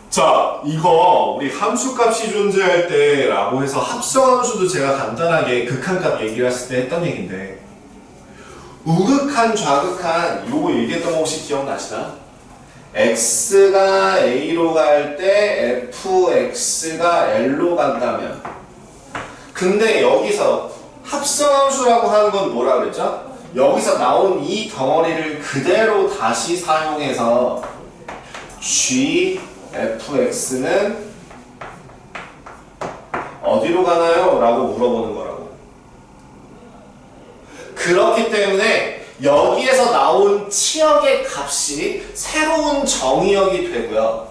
Speaker 2: 자, 이거 우리 함수값이 존재할 때 라고 해서 합성함수도 제가 간단하게 극한값 얘기를 했을 때 했던 얘기인데
Speaker 1: 우극한 좌극한 요거 얘기했던 거 혹시 기억나시나? x가 a로 갈 때 fx가 l로 간다면 근데 여기서 합성함수라고 하는 건 뭐라 그랬죠? 여기서 나온 이 덩어리를 그대로 다시 사용해서 gfx는 어디로 가나요? 라고 물어보는 거라고. 그렇기 때문에 여기에서 나온 치역의 값이 새로운 정의역이 되고요.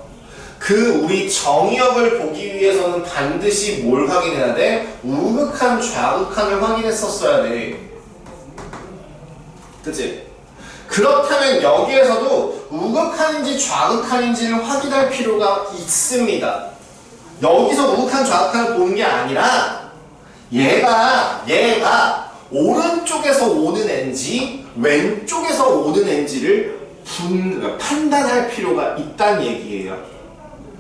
Speaker 1: 그 우리 정의역을 보기 위해서는 반드시 뭘 확인해야 돼? 우극한 좌극한을 확인했었어야 돼. 그치? 그렇다면 여기에서도 우극한인지 좌극한인지를 확인할 필요가 있습니다. 여기서 우극한 좌극한을 보는 게 아니라 얘가 오른쪽에서 오는 애인지 왼쪽에서 오는 애인지를 판단할 필요가 있다는 얘기예요.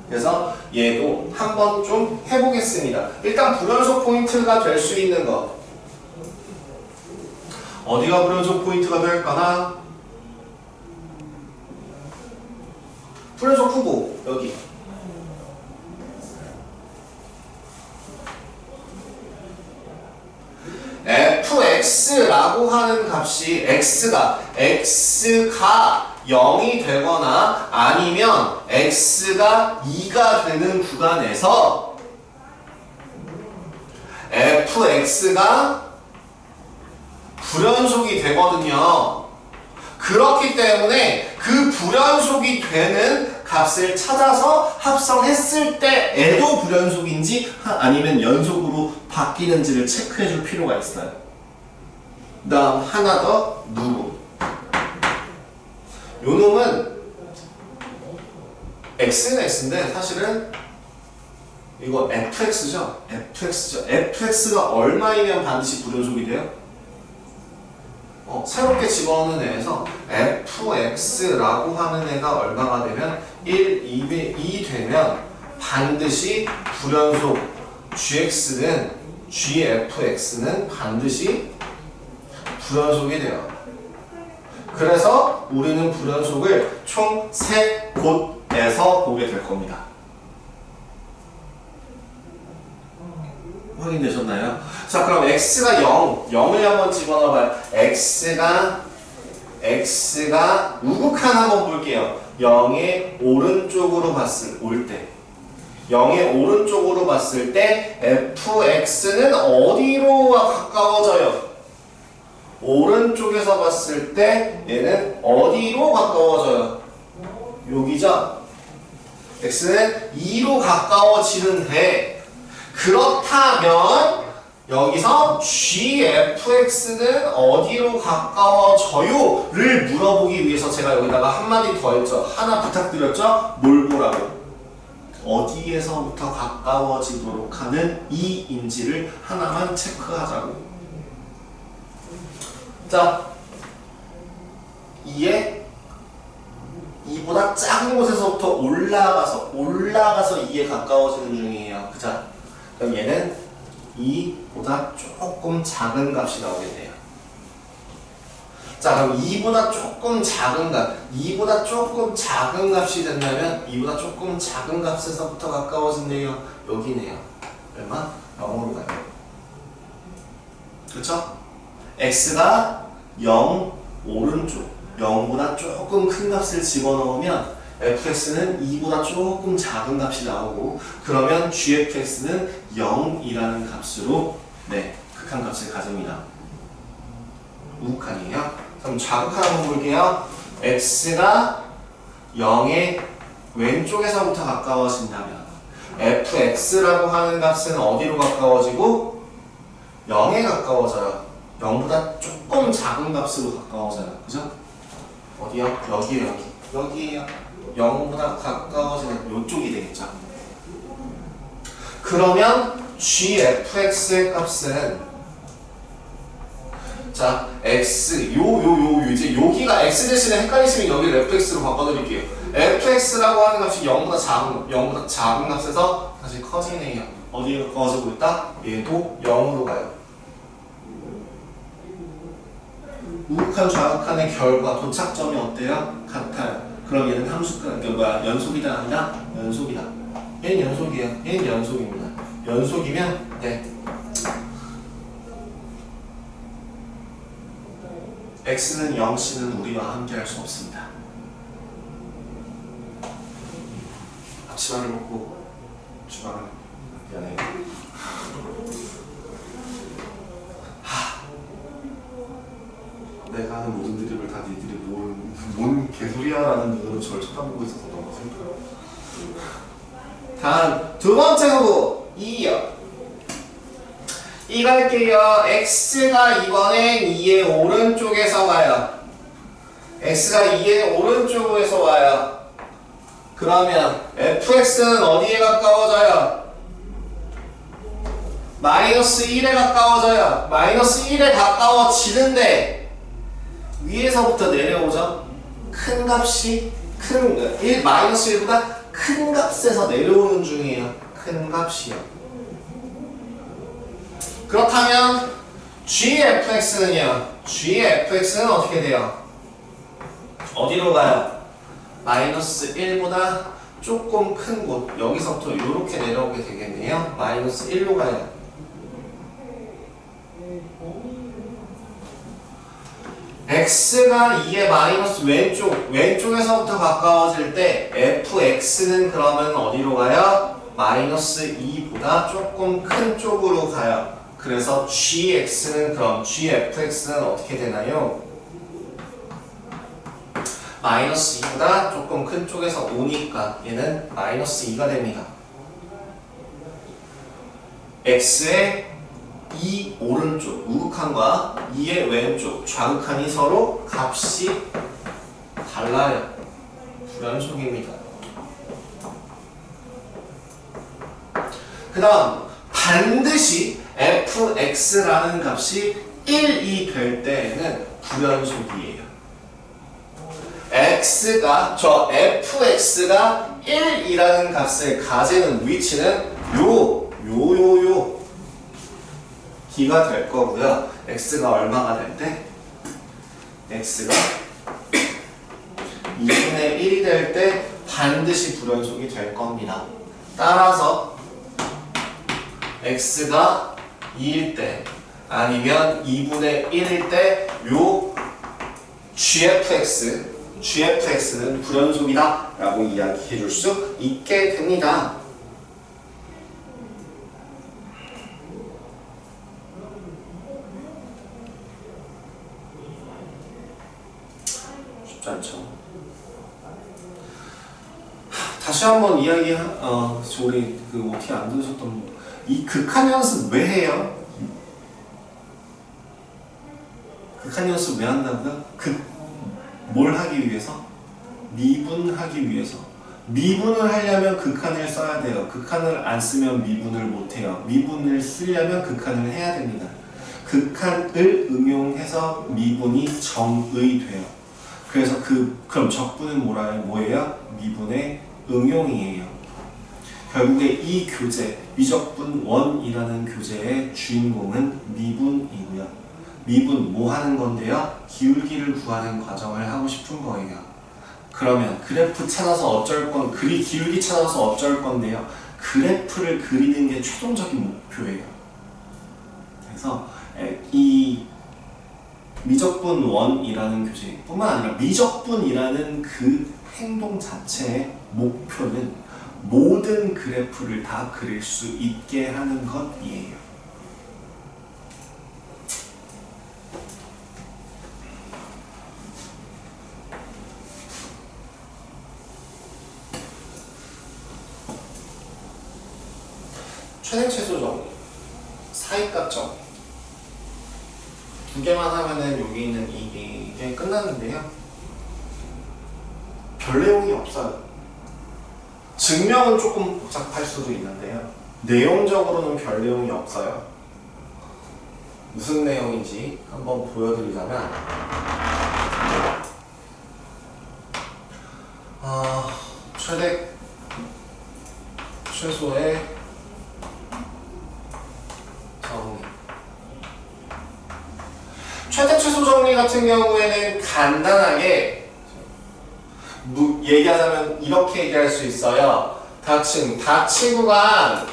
Speaker 1: 그래서 얘도 한번 좀 해보겠습니다. 일단 불연속 포인트가 될 수 있는 거
Speaker 2: 어디가 불연속 포인트가 될까나?
Speaker 1: 불연속 후보 여기 fx라고 하는 값이 x가 0이 되거나 아니면 x가 2가 되는 구간에서 fx가 불연속이 되거든요. 그렇기 때문에 그 불연속이 되는 값을 찾아서 합성했을 때에도 불연속인지 아니면 연속으로 바뀌는지를 체크해 줄 필요가 있어요. 그 다음 하나 더 누구 요 놈은 x는 x인데 사실은 이거 fx죠? fx가 얼마이면 반드시 불연속이 돼요? 새롭게 집어넣는 애에서 fx라고 하는 애가 얼마가 되면 1, 2 되면 반드시 불연속 gfx는 반드시 불연속이 돼요. 그래서 우리는 불연속을 총 3곳에서 보게 될 겁니다. 확인되셨나요? 자, 그럼 x가 0을 한번 집어넣어봐요. x가 우극한 한번 볼게요. 0의 오른쪽으로 올 때 0의 오른쪽으로 봤을 때 fx는 어디로 가까워져요? 오른쪽에서 봤을 때 얘는 어디로 가까워져요? 여기죠? x는 2로 가까워지는데 그렇다면 여기서 gfx는 어디로 가까워져요? 를 물어보기 위해서 제가 여기다가 한마디 더 했죠. 하나 부탁드렸죠? 뭘 보라고? 어디에서부터 가까워지도록 하는 이인지를 하나만 체크하자고. 자, 2보다 작은 곳에서부터 올라가서 2에 가까워지는 중이에요. 그죠? 그럼 얘는 2보다 조금 작은 값이 나오겠네요. 자, 그럼 2보다 조금 작은 값이 된다면 2보다 조금 작은 값에서부터 가까워진대요. 여기네요. 얼마? 0으로 가요. 그렇죠? x가 0 오른쪽 0보다 조금 큰 값을 집어넣으면 fx는 2보다 조금 작은 값이 나오고 그러면 gfx는 0이라는 값으로 극한값을 가집니다. 우극한이에요. 그럼 좌극한 한번 볼게요. x가 0의 왼쪽에서부터 가까워진다면 fx라고 하는 값은 어디로 가까워지고 0에 가까워져요. 0보다 조금 작은 값으로 가까워져요. 그죠? 어디요? 여기에요. 0보다 가까워지는 이쪽이 되겠죠. 그러면 gfx의 값은 자, x 이제 여기가 x 대신에 헷갈리시면 여기를 fx로 바꿔드릴게요. fx라고 하는 값이 0보다 작은 값에서 다시 커지네요. 어디에 가까워지고 있다? 얘도 0으로 가요. 우극한 좌극한의 결과 도착점이 어때요? 같아요. 그럼 얘는 연속이다 아니라 연속이다. 얘는 연속이에요. 얘는 연속입니다. 연속이면 x는 0c는 우리와 함께 할 수 없습니다. 앞치마를 먹고 주방을 미안해요. 내가 하는 모든 드립을 다 니들이 뭔 개소리야 라는 눈으로 저를 쳐다보고 있어서 너무 슬퍼요. 다음 두 번째 후보 2요. 이 갈게요. x가 이번엔 2의 오른쪽에서 와요. x가 2의 오른쪽에서 와요. 그러면 fx는 어디에 가까워져요? 마이너스 1에 가까워져요. 마이너스 1에 가까워지는데 위에서부터 내려오죠. 큰 값이 마이너스 1보다 큰 값에서 내려오는 중이에요. 큰 값이요. 그렇다면 gfx는요. gfx는 어떻게 돼요? 어디로 가요? 마이너스 1보다 조금 큰 곳 여기서부터 이렇게 내려오게 되겠네요. 마이너스 1로 가요. x가 2의 마이너스 왼쪽에서부터 가까워질 때 fx는 그러면 어디로 가요? 마이너스 2보다 조금 큰 쪽으로 가요. 그래서 gfx는 어떻게 되나요? 마이너스 2보다 조금 큰 쪽에서 오니까 얘는 마이너스 2가 됩니다. x의 2 오른쪽 우극한과 2의 왼쪽 좌극한이 서로 값이 달라요. 불연속입니다. 그 다음 반드시 fx라는 값이 1이 될 때에는 불연속이에요. fx가 1이라는 값을 가지는 위치는 요 기가 될 거고요. x가 얼마가 될 때? x가 2분의 1이 될 때 반드시 불연속이 될 겁니다. 따라서 x가 2일 때 아니면 2분의 1일 때 요 gfx는 불연속이다 라고 이야기해 줄 수 있게 됩니다. 쉽지 않죠. 다시 한번 우리 그 어떻게 안 들으셨던 이 극한 연습 왜 해요? 극한 연습 왜 한다고요? 뭘 하기 위해서? 미분하기 위해서. 미분을 하려면 극한을 써야 돼요. 극한을 안 쓰면 미분을 못 해요. 미분을 쓰려면 극한을 해야 됩니다. 극한을 응용해서 미분이 정의돼요. 그래서 그럼 적분은 뭐예요? 미분의 응용이에요. 결국에 이 교재, 미적분 1이라는 교재의 주인공은 미분이고요. 미분 뭐 하는 건데요? 기울기를 구하는 과정을 하고 싶은 거예요. 그러면 그래프 찾아서 기울기 찾아서 어쩔 건데요. 그래프를 그리는 게 최종적인 목표예요. 그래서 이 미적분 1이라는 교재 뿐만 아니라 미적분이라는 그 행동 자체의 목표는 모든 그래프를 다 그릴 수 있게 하는 것이에요. 최대 최소 정리, 사이값 정리 두 개만 하면은 여기 있는 이게 끝났는데요. 별 내용이 없어요. 증명은 조금 복잡할 수도 있는데요. 내용적으로는 별 내용이 없어요. 무슨 내용인지 한번 보여드리자면 최대 최소의 정리. 최대 최소 정리 같은 경우에는 간단하게 얘기하자면 이렇게 얘기할 수 있어요. 닫힌 구간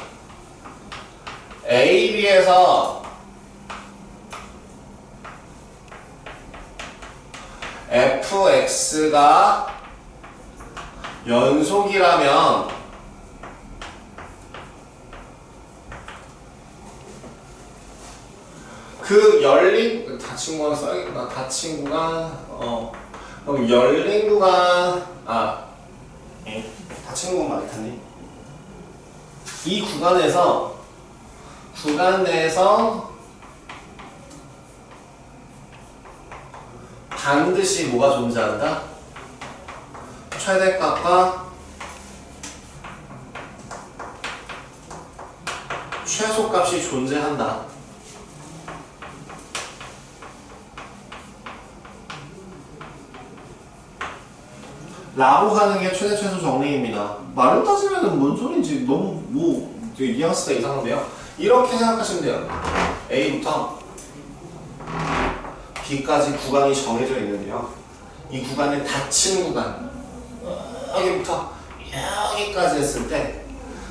Speaker 1: A, B에서 fx가 연속이라면 그 열린 닫힌 구간 써야겠구나. 닫힌 구간 그럼 열린 구간 닫힌 구간 맞겠니? 이 구간 내에서 반드시 뭐가 존재한다? 최대값과 최소값이 존재한다. 라고 하는 게 최대 최소 정리입니다. 말로 따지면 뭔 소린지 너무 뉘앙스가 이상한데요. 이렇게 생각하시면 돼요. A부터 B까지 구간이 정해져 있는데요. 이 구간을 닫힌 구간 여기부터 여기까지 했을 때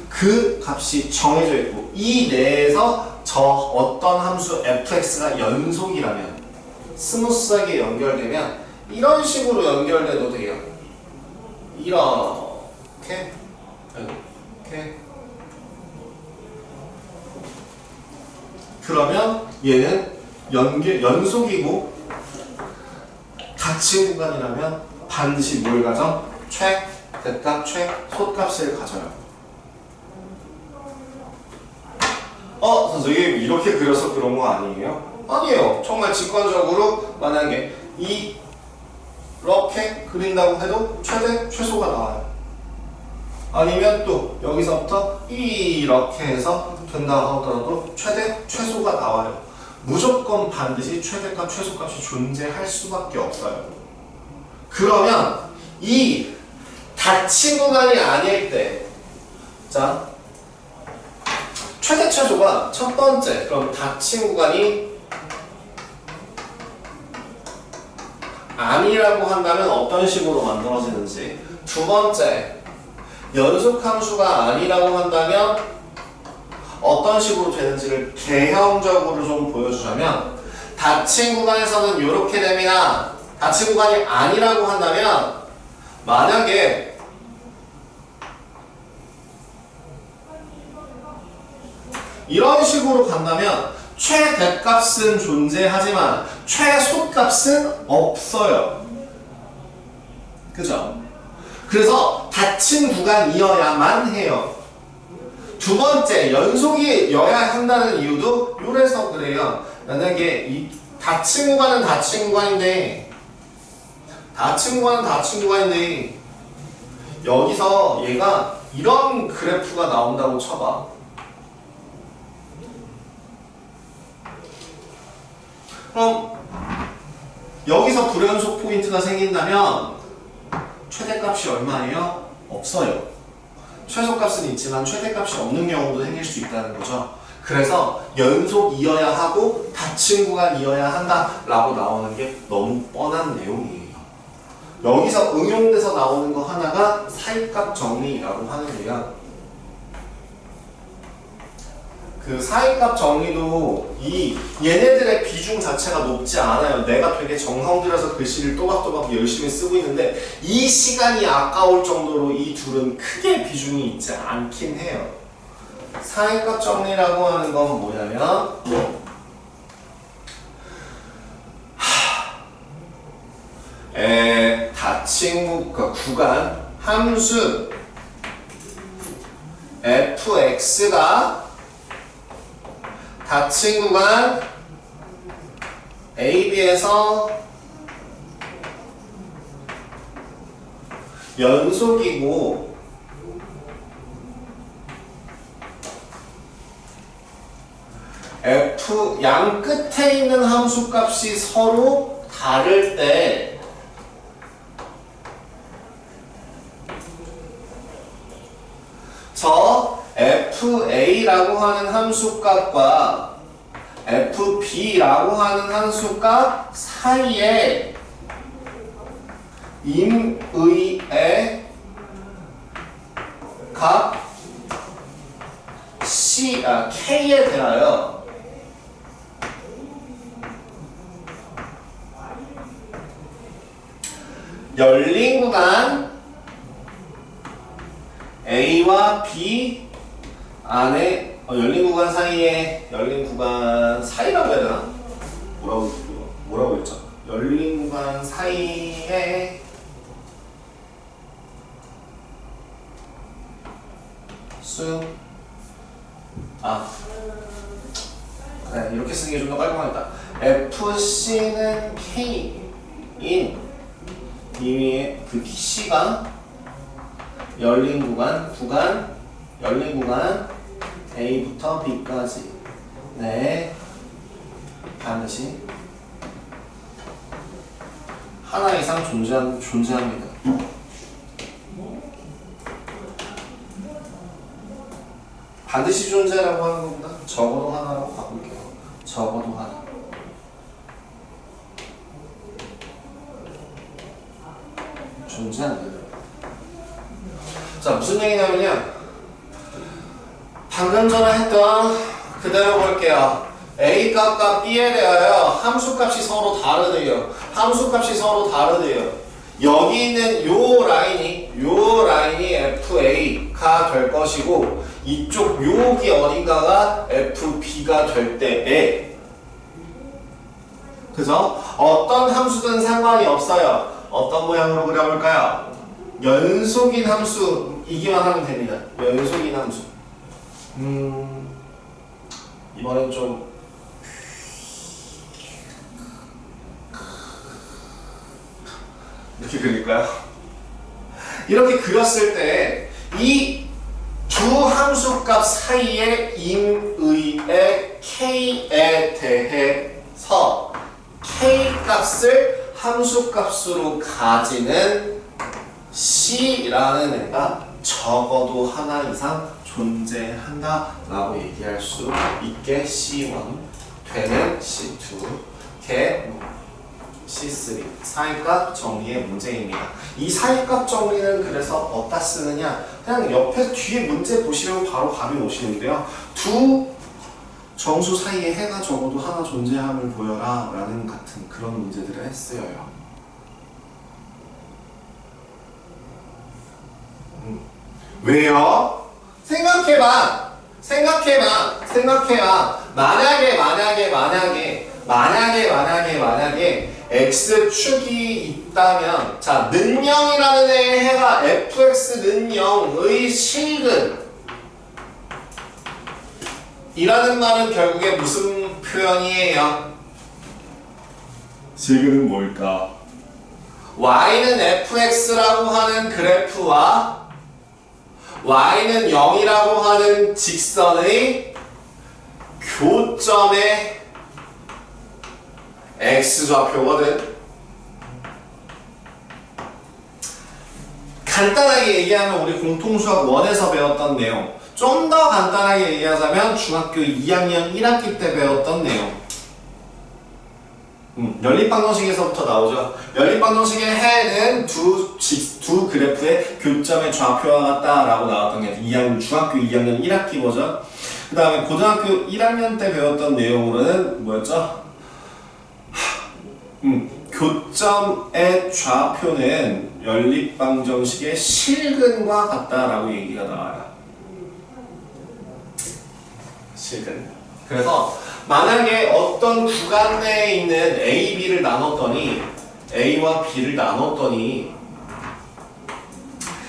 Speaker 1: 그 값이 정해져 있고 이 내에서 저 어떤 함수 fx가 연속이라면 스무스하게 연결되면 이런 식으로 연결돼도 돼요. 이렇게 그러면 얘는 연속이고 닫힌 구간이라면 반드시 뭘 가져? 대값, 최소값을 가져요. 선생님 이렇게 그려서 그런 거 아니에요? 아니에요. 정말 직관적으로 만약에 이렇게 그린다고 해도 최대, 최소가 나와요. 아니면 또 여기서부터 이렇게 해서 된다고 하더라도 최대, 최소가 나와요. 무조건 반드시 최대값, 최소값이 존재할 수밖에 없어요. 그러면 이 닫힌 구간이 아닐 때, 자, 최대, 최소가 첫 번째, 그럼 닫힌 구간이 아니라고 한다면 어떤 식으로 만들어지는지, 두 번째, 연속함수가 아니라고 한다면 어떤 식으로 되는지를 개형적으로 좀 보여주자면, 닫힌 구간에서는 이렇게 됩니다. 닫힌 구간이 아니라고 한다면 만약에 이런 식으로 간다면 최대값은 존재하지만 최소값은 없어요. 그죠? 그래서 닫힌 구간이어야만 해요. 두 번째, 연속이어야 한다는 이유도 요래서 그래요. 만약에 이 닫힌 구간은 닫힌 구간인데 여기서 얘가 이런 그래프가 나온다고 쳐봐. 그럼 여기서 불연속 포인트가 생긴다면 최대값이 얼마예요? 없어요. 최소값은 있지만 최대값이 없는 경우도 생길 수 있다는 거죠. 그래서 연속이어야 하고 닫힌 구간이어야 한다라고 나오는 게 너무 뻔한 내용이에요. 여기서 응용돼서 나오는 거 하나가 사이값 정리라고 하는데요. 그 사이값 정리도 얘네들의 비중 자체가 높지 않아요. 내가 되게 정성 들여서 글씨를 또박또박 열심히 쓰고 있는데 이 시간이 아까울 정도로 이 둘은 크게 비중이 있지 않긴 해요. 사이값 정리라고 하는 건 뭐냐면 닫힌 구간 함수 fx가 닫힌 구간 AB에서 연속이고 F 양 끝에 있는 함수 값이 서로 다를 때 저 FA라고 하는 함수값과 FB라고 하는 함수값 사이에 임의의 값 K에 대하여 열린 구간 A와 B 안에 열린 구간 사이라고 해야 되나? 뭐라고 했죠? 열린 구간 사이에 그래, 이렇게 쓰는 게 좀 더 깔끔하겠다. FC는 K인 이미 그 C가 열린 구간 A부터 B까지 네 반드시 하나 이상 존재합니다. 반드시 존재라고 하는 것보다 적어도 하나라고 바꿀게요. 적어도 하나. 존재합니다. 자, 무슨 얘기냐면요. 방금 전에 했던 그대로 볼게요. A 값과 B에 대하여 함수값이 서로 다르대요. 여기 있는 요 라인이 FA가 될 것이고 이쪽 여기 어딘가가 FB가 될 때에 그죠? 어떤 함수든 상관이 없어요. 어떤 모양으로 그려볼까요? 연속인 함수이기만 하면 됩니다. 연속인 함수. 이번엔 좀 이렇게 그릴까요? 이렇게 그렸을 때 이 두 함수값 사이의 임의의 k에 대해서 k값을 함수값으로 가지는 c라는 애가 적어도 하나 이상 존재한다 라고 얘기할 수 있게 C1 되는 C2 개 C3 사이값 정리의 문제입니다. 이 사이값 정리는 그래서 어디다 쓰느냐, 그냥 옆에 뒤에 문제 보시면 바로 감이 오시는데요. 두 정수 사이에 해가 적어도 하나 존재함을 보여라 라는 같은 그런 문제들을 쓰여요. 왜요? 생각해봐. 만약에 x축이 있다면, 자, 는0이라는 애의 해가 fx는 0의 실근 이라는 말은 결국에 무슨 표현이에요?
Speaker 2: 실근은 뭘까?
Speaker 1: y는 fx라고 하는 그래프와 y는 0이라고 하는 직선의 교점의 x좌표거든. 간단하게 얘기하면 우리 공통수학 1에서 배웠던 내용, 좀 더 간단하게 얘기하자면 중학교 2학년 1학기 때 배웠던 내용. 연립방정식에서부터 나오죠. 연립방정식의 해는 두 그래프의 교점의 좌표와 같다라고 나왔던 게 중학교 2학년 1학기 버전. 그 다음에 고등학교 1학년 때 배웠던 내용으로는 뭐였죠? 교점의 좌표는 연립방정식의 실근과 같다라고 얘기가 나와요. 실근. 그래서 만약에 어떤 구간 내에 있는 A, B를 나눴더니 A와 B를 나눴더니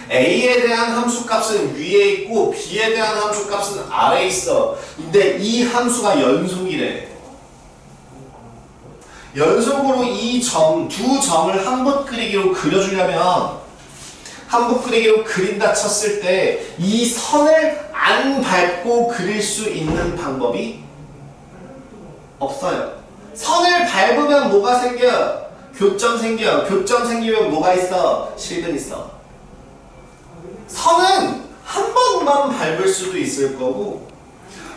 Speaker 1: A에 대한 함수값은 위에 있고 B에 대한 함수값은 아래에 있어. 근데 이 함수가 연속이래. 연속으로 이 두 점을 한붓 그리기로 그려주려면, 한붓 그리기로 그린다 쳤을 때 이 선을 안 밟고 그릴 수 있는 방법이 없어요. 선을 밟으면 뭐가 생겨? 교점 생겨. 교점 생기면 뭐가 있어? 실근 있어. 선은 한 번만 밟을 수도 있을 거고,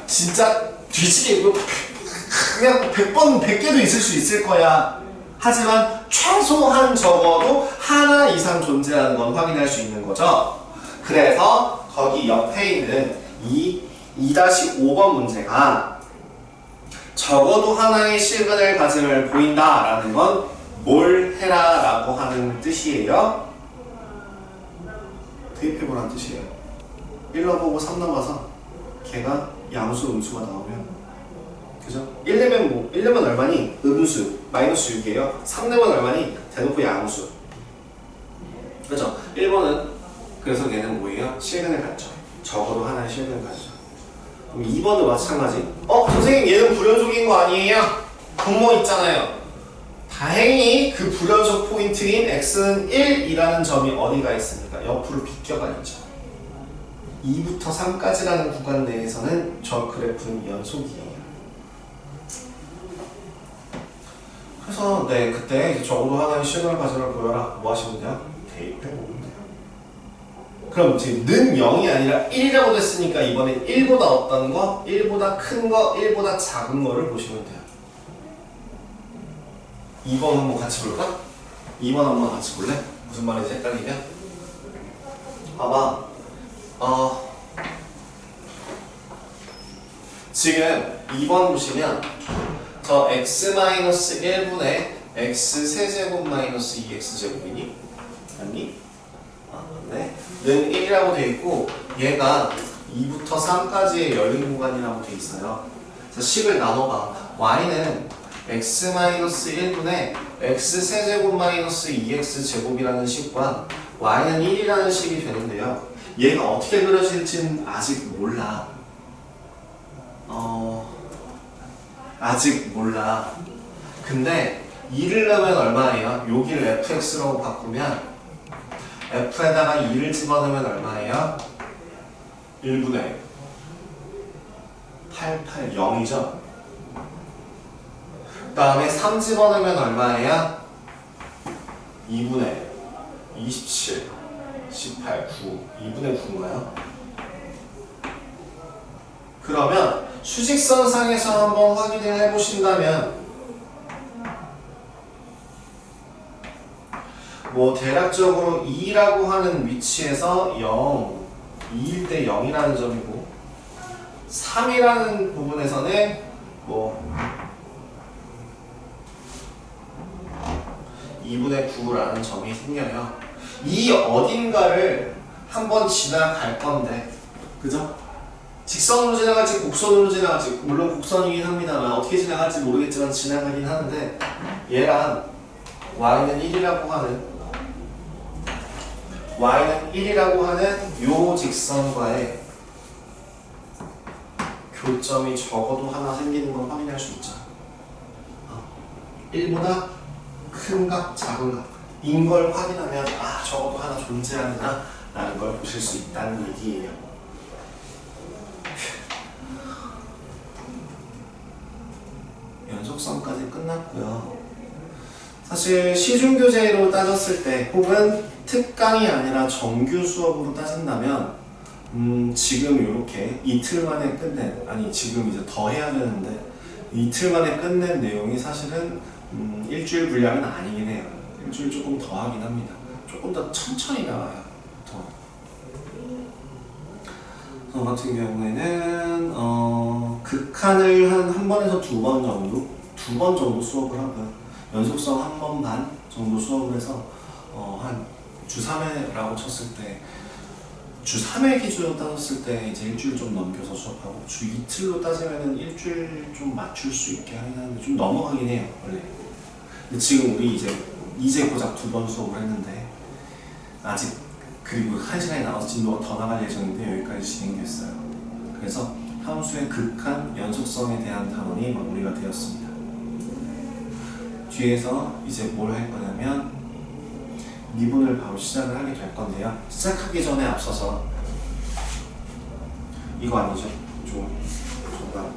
Speaker 1: 진짜 뒤지게 그냥 100번 100개도 있을 수 있을 거야. 하지만 최소한 적어도 하나 이상 존재하는 건 확인할 수 있는 거죠. 그래서 거기 옆에 있는 이 2-5번 문제가 적어도 하나의 실근을 가짐을 보인다라는 건 뭘 해라 라고 하는 뜻이에요. 대입해보라는 뜻이에요. 1 넣어보고 3 넘어서 걔가 양수 음수가 나오면, 그죠? 1 내면 뭐, 1 내면 얼마니? 음수, 마이너스 6이에요. 3 내면 얼마니? 대놓고 양수. 그죠? 1번은, 그래서 얘는 뭐예요? 실근을 갖죠. 적어도 하나의 실근을 갖죠. 그럼 2번도 마찬가지. 선생님 얘는 불연속인 거 아니에요? 분모 있잖아요. 다행히 그 불연속 포인트인 x는 1이라는 점이 어디가 있습니까? 옆으로 비껴가 있죠. 2부터 3까지라는 구간 내에서는 저 그래프는 연속이에요. 그래서 네, 그때 이제 적어도 하나의 실근을 가져라 보여라. 뭐 하시면 돼요? 대입해 보면 돼요. 그럼 지금 는 0이 아니라 1이라고 됐으니까 이번엔 1보다 어떤 거? 1보다 큰 거, 1보다 작은 거를 보시면 돼요. 2번 한번 같이 볼까? 2번 한번 같이 볼래? 무슨 말인지 헷갈리면? 봐봐. 지금 2번 보시면 저 x-1분의 x 세제곱 마이너스 2x제곱이니? 아니? 네. 는 1이라고 돼 있고 얘가 2부터 3까지의 열린 구간이라고 돼 있어요. 그래서 식을 나눠봐. y는 x-1분의 x세제곱 마이너스 2x제곱이라는 식과 y는 1이라는 식이 되는데요. 얘가 어떻게 그려질지는 아직 몰라. 아직 몰라. 근데 2를 넣으면 얼마예요? 여기를 fx라고 바꾸면 f에다가 2를 집어넣으면 얼마예요?
Speaker 2: 1분의 880이죠.
Speaker 1: 그 다음에 3 집어넣으면 얼마예요?
Speaker 2: 2분의 27, 18, 9, 2분의 9인가요?
Speaker 1: 그러면 수직선상에서 한번 확인을 해보신다면 뭐 대략적으로 2라고 하는 위치에서 0, 2일 때 0이라는 점이고 3이라는 부분에서는 뭐 2분의 9라는 점이 생겨요. 이 어딘가를 한번 지나갈 건데, 그죠? 직선으로 지나갈지 곡선으로 지나갈지, 물론 곡선이긴 합니다만 어떻게 지나갈지 모르겠지만 지나가긴 하는데, 얘랑 y는 1이라고 하는 요 직선과의 교점이 적어도 하나 생기는 걸 확인할 수 있죠. 1보다 큰가 작은가 인 걸 확인하면 아 적어도 하나 존재하는구나 라는 걸 보실 수 있다는 얘기예요. 연속성까지 끝났고요. 사실 시중교재로 따졌을 때 혹은 특강이 아니라 정규 수업으로 따진다면 지금 이렇게 이틀 만에 끝낸, 아니 지금 이제 더 해야 되는데 이틀 만에 끝낸 내용이 사실은 일주일 분량은 아니긴 해요. 일주일 조금 더 하긴 합니다. 조금 더 천천히 나와요. 저 같은 경우에는 극한을 한 번에서 두 번 정도 수업을 하고요. 연속성 한 번 반 정도 수업을 해서 한 주 3회라고 쳤을 때 주 3회 기준으로 따졌을 때 이제 일주일 좀 넘겨서 수업하고 주 이틀로 따지면은 일주일 좀 맞출 수 있게 하긴 하는데 좀 넘어가긴 해요 원래. 근데 지금 우리 이제 고작 두 번 수업을 했는데 아직 그리고 1시간이 남아서 진도가 더 나갈 예정인데 여기까지 진행됐어요. 그래서 함수의 극한 연속성에 대한 단원이 마무리가 되었습니다. 뒤에서 이제 뭘 할 거냐면 미분을 바로 시작을 하게 될 건데요. 시작하기 전에 앞서서 이거 아니죠? 정답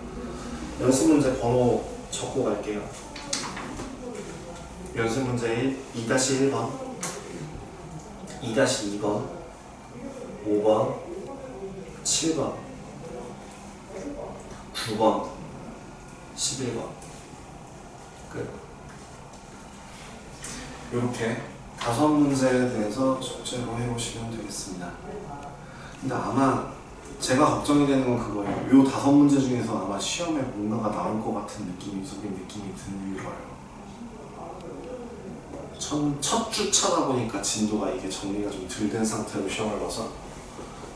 Speaker 1: 연습 문제 번호 적고 갈게요. 연습 문제 2-1번 2-2번 5번 7번 9번 11번 끝. 이렇게 5문제에 대해서 숙제로 해보시면 되겠습니다. 근데 아마 제가 걱정이 되는 건 그거예요. 이 5문제 중에서 아마 시험에 뭔가가 나올 것 같은 느낌이 드는 거예요. 첫 주차다 보니까 진도가 이게 정리가 좀 덜 된 상태로 시험을 봐서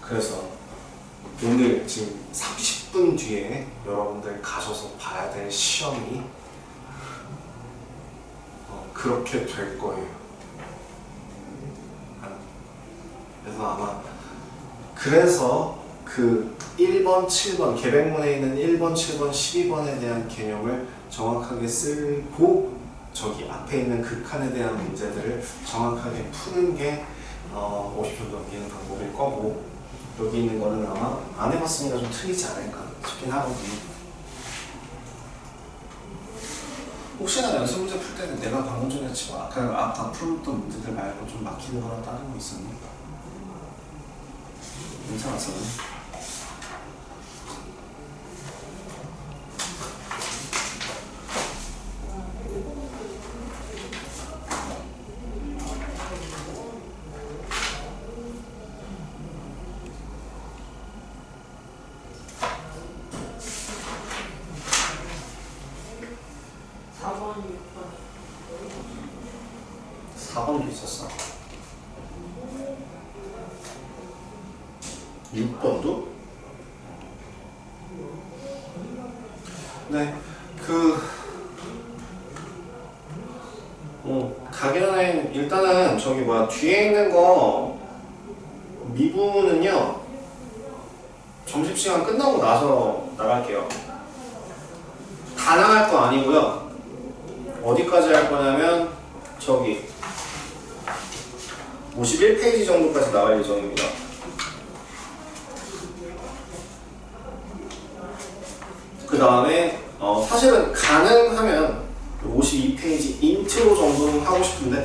Speaker 1: 그래서 오늘 지금 30분 뒤에 여러분들 가셔서 봐야 될 시험이 그렇게 될 거예요. 그래서 그 1번, 7번, 계백문에 있는 1번, 7번, 12번에 대한 개념을 정확하게 쓰고 저기 앞에 있는 극한에 대한 문제들을 정확하게 푸는 게 50점 넘기는 방법일 거고 여기 있는 거는 아마 안 해봤으니까 좀 틀리지 않을까 싶긴 하거든요. 혹시나 연습 문제 풀 때는 내가 방금 전에 치고 아까 풀었던 문제들 말고 좀 막히는 거나 다른 거 있었니? 괜찮았어요? 4번도 있었어. 6번도? 네, 가기 전에 일단은 저기 뒤에 있는 거 미분은요 점심시간 끝나고 나서 나갈게요. 다 나갈 거 아니고요. 어디까지 할 거냐면 저기 51페이지 정도까지 나갈 예정입니다. 그 다음에 사실은 가능하면 52페이지 인트로 정도는 하고 싶은데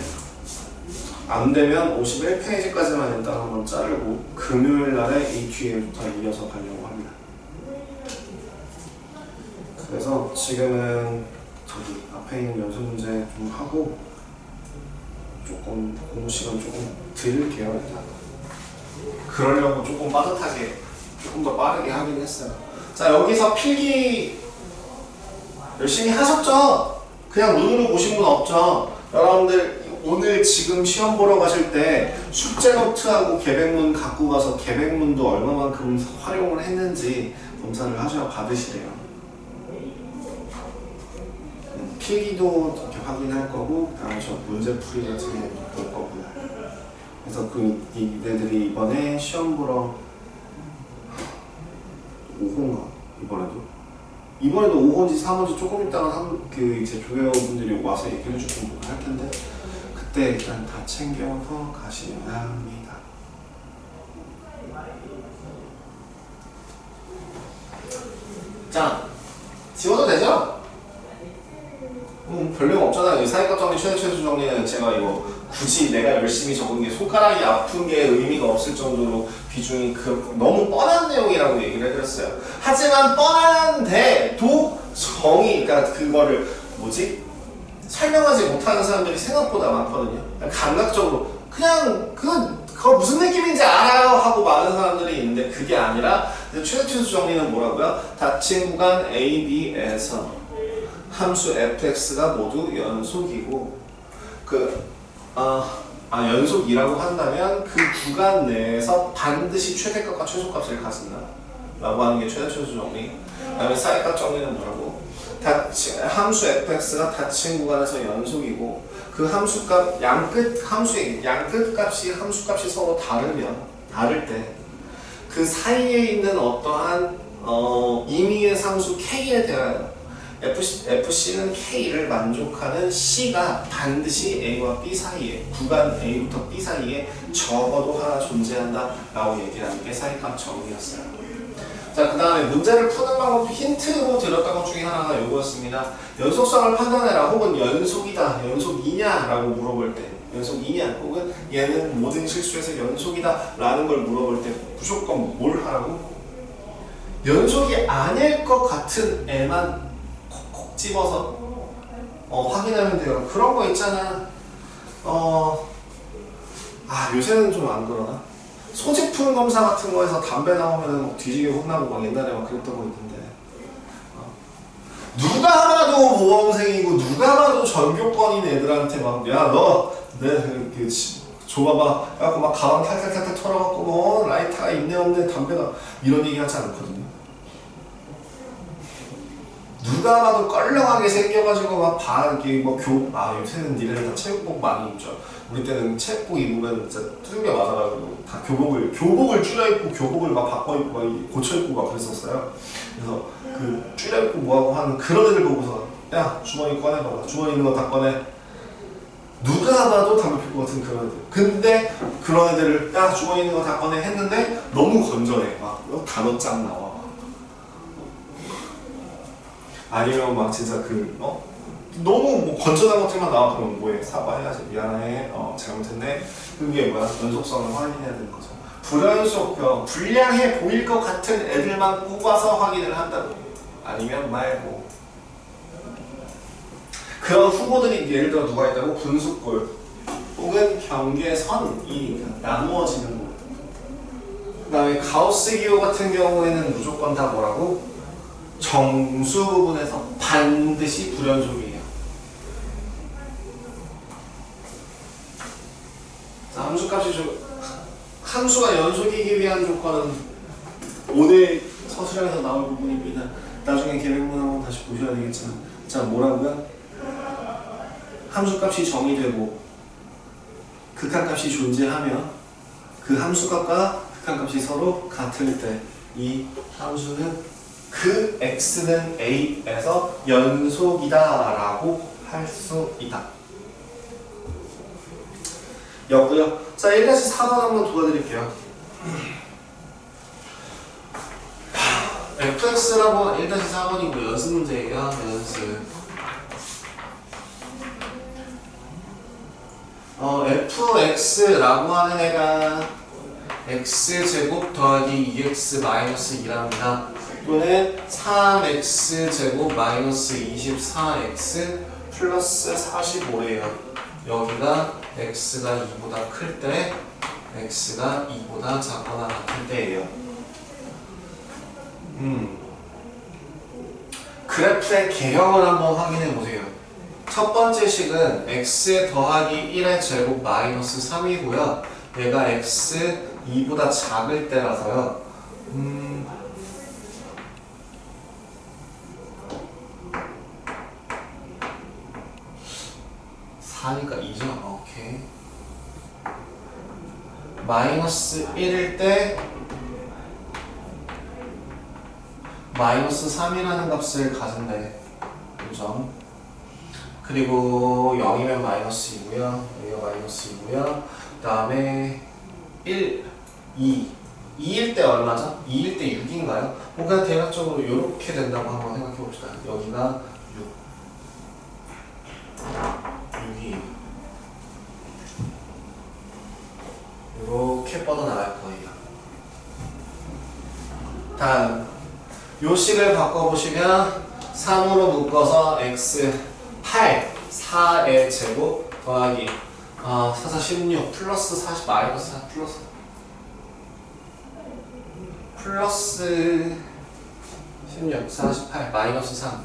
Speaker 1: 안 되면 51페이지까지만 일단 한번 자르고 금요일 날에 이 뒤에부터 이어서 가려고 합니다. 그래서 지금은 저기 앞에 있는 연습 문제 좀 하고 조금 공부 시간 조금 드릴게요. 일단 그러려고 조금 빠듯하게 조금 더 빠르게 하긴 했어요. 자, 여기서 필기 열심히 하셨죠? 그냥 눈으로 보신 분 없죠? 여러분들 오늘 지금 시험 보러 가실 때 숙제 노트하고 계백문 갖고 가서 계백문도 얼마만큼 활용을 했는지 검사를 하셔야 받으시래요. 필기도 이렇게 확인할 거고, 그다음에 저 문제풀이 같은 거 볼 거고요. 그래서 이네들이 이번에 시험 보러 5호인가? 이번에도 5호인지 3호인지 조금 있다가 이제 조교분들이 와서 얘기를 조금 할 텐데 그때 일단 다 챙겨서 가셔야 합니다. 자, 지워도 되죠? 별로 없잖아요. 사이값 정리, 최대 정리는 제가 이거 굳이 내가 열심히 적은 게 손가락이 아픈 게 의미가 없을 정도로 비중이 너무 뻔한 내용이라고 얘기를 해드렸어요. 하지만 뻔한데도 그러니까 그거를 설명하지 못하는 사람들이 생각보다 많거든요. 감각적으로 그냥 그거 무슨 느낌인지 알아요 하고 많은 사람들이 있는데 그게 아니라 최대 정리는 뭐라고요? 닫힌 구간 A, B에서 함수 fx가 모두 연속이고 연속이라고 한다면 그 구간 내에서 반드시 최대값과 최소값을 가진다 라고 하는 게 최대 정리. 그 다음에 사이값 정리는 뭐라고? 함수 fx가 닫힌 구간에서 연속이고 그 함수값 함수의 양끝값이 함수값이 서로 다를 때 그 사이에 있는 어떠한 임의의 상수 k에 대하여 FC는 K를 만족하는 C가 반드시 A와 B 사이에, 구간 A부터 B 사이에 적어도 하나 존재한다 라고 얘기하는 게 사이값 정리였어요. 자, 그 다음에 문제를 푸는 방법 힌트로 드렸던 것 중에 하나가 이거였습니다. 연속성을 판단해라 혹은 연속이다, 연속이냐 라고 물어볼 때 연속이냐 혹은 얘는 모든 실수에서 연속이다 라는 걸 물어볼 때 무조건 뭘 하라고? 연속이 아닐 것 같은 애만 집어서 확인하면 돼요. 그런 거 있잖아. 요새는 좀 안 그러나? 소지품 검사 같은 거에서 담배 나오면 막 뒤지게 혼나고 막 옛날에 막 그랬던 거 있는데 누가 봐도 모범생이고 누가 봐도 전교권인 애들한테 막 야 너 줘봐봐 해갖고 막 가방 탈탈탈탈 털어갖고 뭐 라이터가 있네 없네 담배가 이런 얘기 하지 않거든요. 누가 봐도 껄렁하게 생겨가지고 요새는 니네들 다 체육복 많이 입죠. 우리 때는 체육복 입으면 진짜 두들겨 맞아가지고 다 교복을 줄여 입고 교복을 막 바꿔 입고 막 고쳐 입고 막 그랬었어요. 그래서 그 줄여 입고 뭐하고 하는 그런 애들 보고서 야 주머니 꺼내봐라. 주머니 있는 거 다 꺼내. 누가 봐도 담배 필 것 같은 그런 애들. 근데 그런 애들을 야 주머니 있는 거 다 꺼내 했는데 너무 건전해. 막 단어장 나와. 아니면 막 진짜 너무 건전한 것들만 나와. 그러면 뭐해? 사과해야지. 미안해. 잘못했네. 그게 뭐야? 연속성을 확인해야 되는 거죠. 불량해 보일 것 같은 애들만 뽑아서 확인을 한다고. 아니면 말고. 그런 후보들이 예를 들어 누가 있다고? 분수꼴 혹은 경계선이 나누어지는 거. 그 다음에 가우스 기호 같은 경우에는 무조건 다 뭐라고? 정수 부분에서 반드시 불연속이에요. 자, 함수가 연속이기 위한 조건은 오늘 서술형에서 나올 부분입니다. 나중에 계획문 한번 다시 보셔야 되겠지만, 자 뭐라고요? 함수값이 정의되고 극한값이 존재하면 그 함수값과 극한값이 서로 같을 때 이 함수는 그 x는 a에서 연속이다 라고 할 수 있다. 였고요. 자, 1-4번 한번 도와드릴게요. fx라고 1-4번이고 연습 문제예요. 연습. fx라고 하는 애가 x제곱 더하기 2x 마이너스 2랍니다. 또는 3x제곱 마이너스 24x 플러스 45래요. 여기가 x가 2보다 클 때, x가 2보다 작거나 같을 때예요. 그래프의 개형을 한번 확인해 보세요. 첫 번째 식은 x 더하기 1의 제곱 마이너스 3이고요. 얘가 x 2보다 작을 때라서요. 4니까 2죠? 오케이. 마이너스 1일 때 마이너스 3이라는 값을 가진대. 그죠? 그리고 0이면 마이너스이고요. 여기가 마이너스이고요. 그 다음에 1, 2. 2일 때 얼마죠? 2일 때 6인가요? 그냥 대략적으로 이렇게 된다고 한번 생각해 봅시다. 여기가 6이 이렇게 뻗어나갈 거예요. 다음 요 식을 바꿔보시면 3으로 묶어서 x 8 4의 제곱 더하기 4, 4, 16 플러스 40 마이너스 4 플러스 16 48 마이너스 3.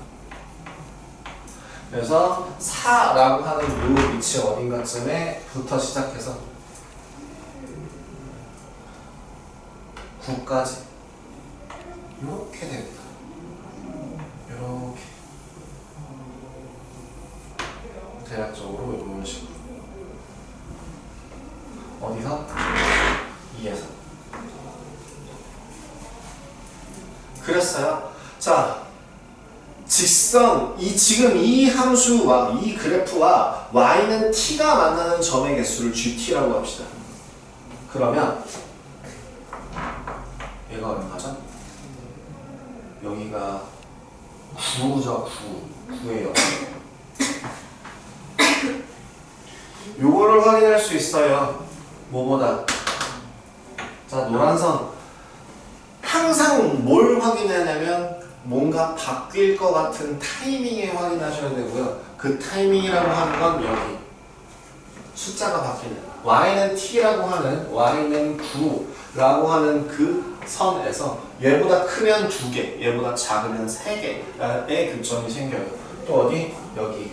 Speaker 1: 그래서 4라고 하는 요 위치 어딘가쯤에부터 시작해서 9까지 이렇게 됩니다. 이렇게 대략적으로 이런 식으로 어디서? 2에서 그랬어요. 자, 직선 지금 이 함수와 이 그래프와 y는 t가 만나는 점의 개수를 gt라고 합시다. 그러면 얘가 얼마죠? 여기가 9죠. 9예요. 요거를 확인할 수 있어요. 뭐보다? 자, 노란선. 항상 뭘 확인하냐면 뭔가 바뀔 것 같은 타이밍에 확인하셔야 되고요. 그 타이밍이라고 하는 건 여기 숫자가 바뀌는 y는 t라고 하는 y는 9라고 하는 그 선에서 얘보다 크면 2개, 얘보다 작으면 3개의 교점이 생겨요. 또 어디? 여기.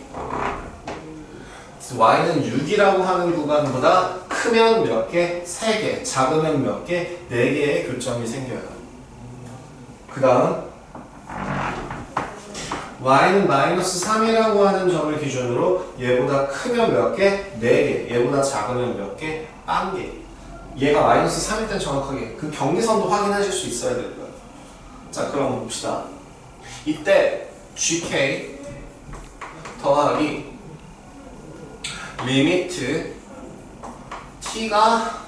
Speaker 1: y는 6이라고 하는 구간보다 크면 몇 개? 3개, 작으면 몇 개? 4개의 교점이 생겨요. 그 다음 y는 마이너스 3이라고 하는 점을 기준으로 얘보다 크면 몇 개? 4개, 얘보다 작으면 몇 개? 1개. 얘가 마이너스 3일 땐 정확하게 그 경계선도 확인하실 수 있어야 될 거예요. 자, 그럼 봅시다. 이때 gk 더하기 리미트 t가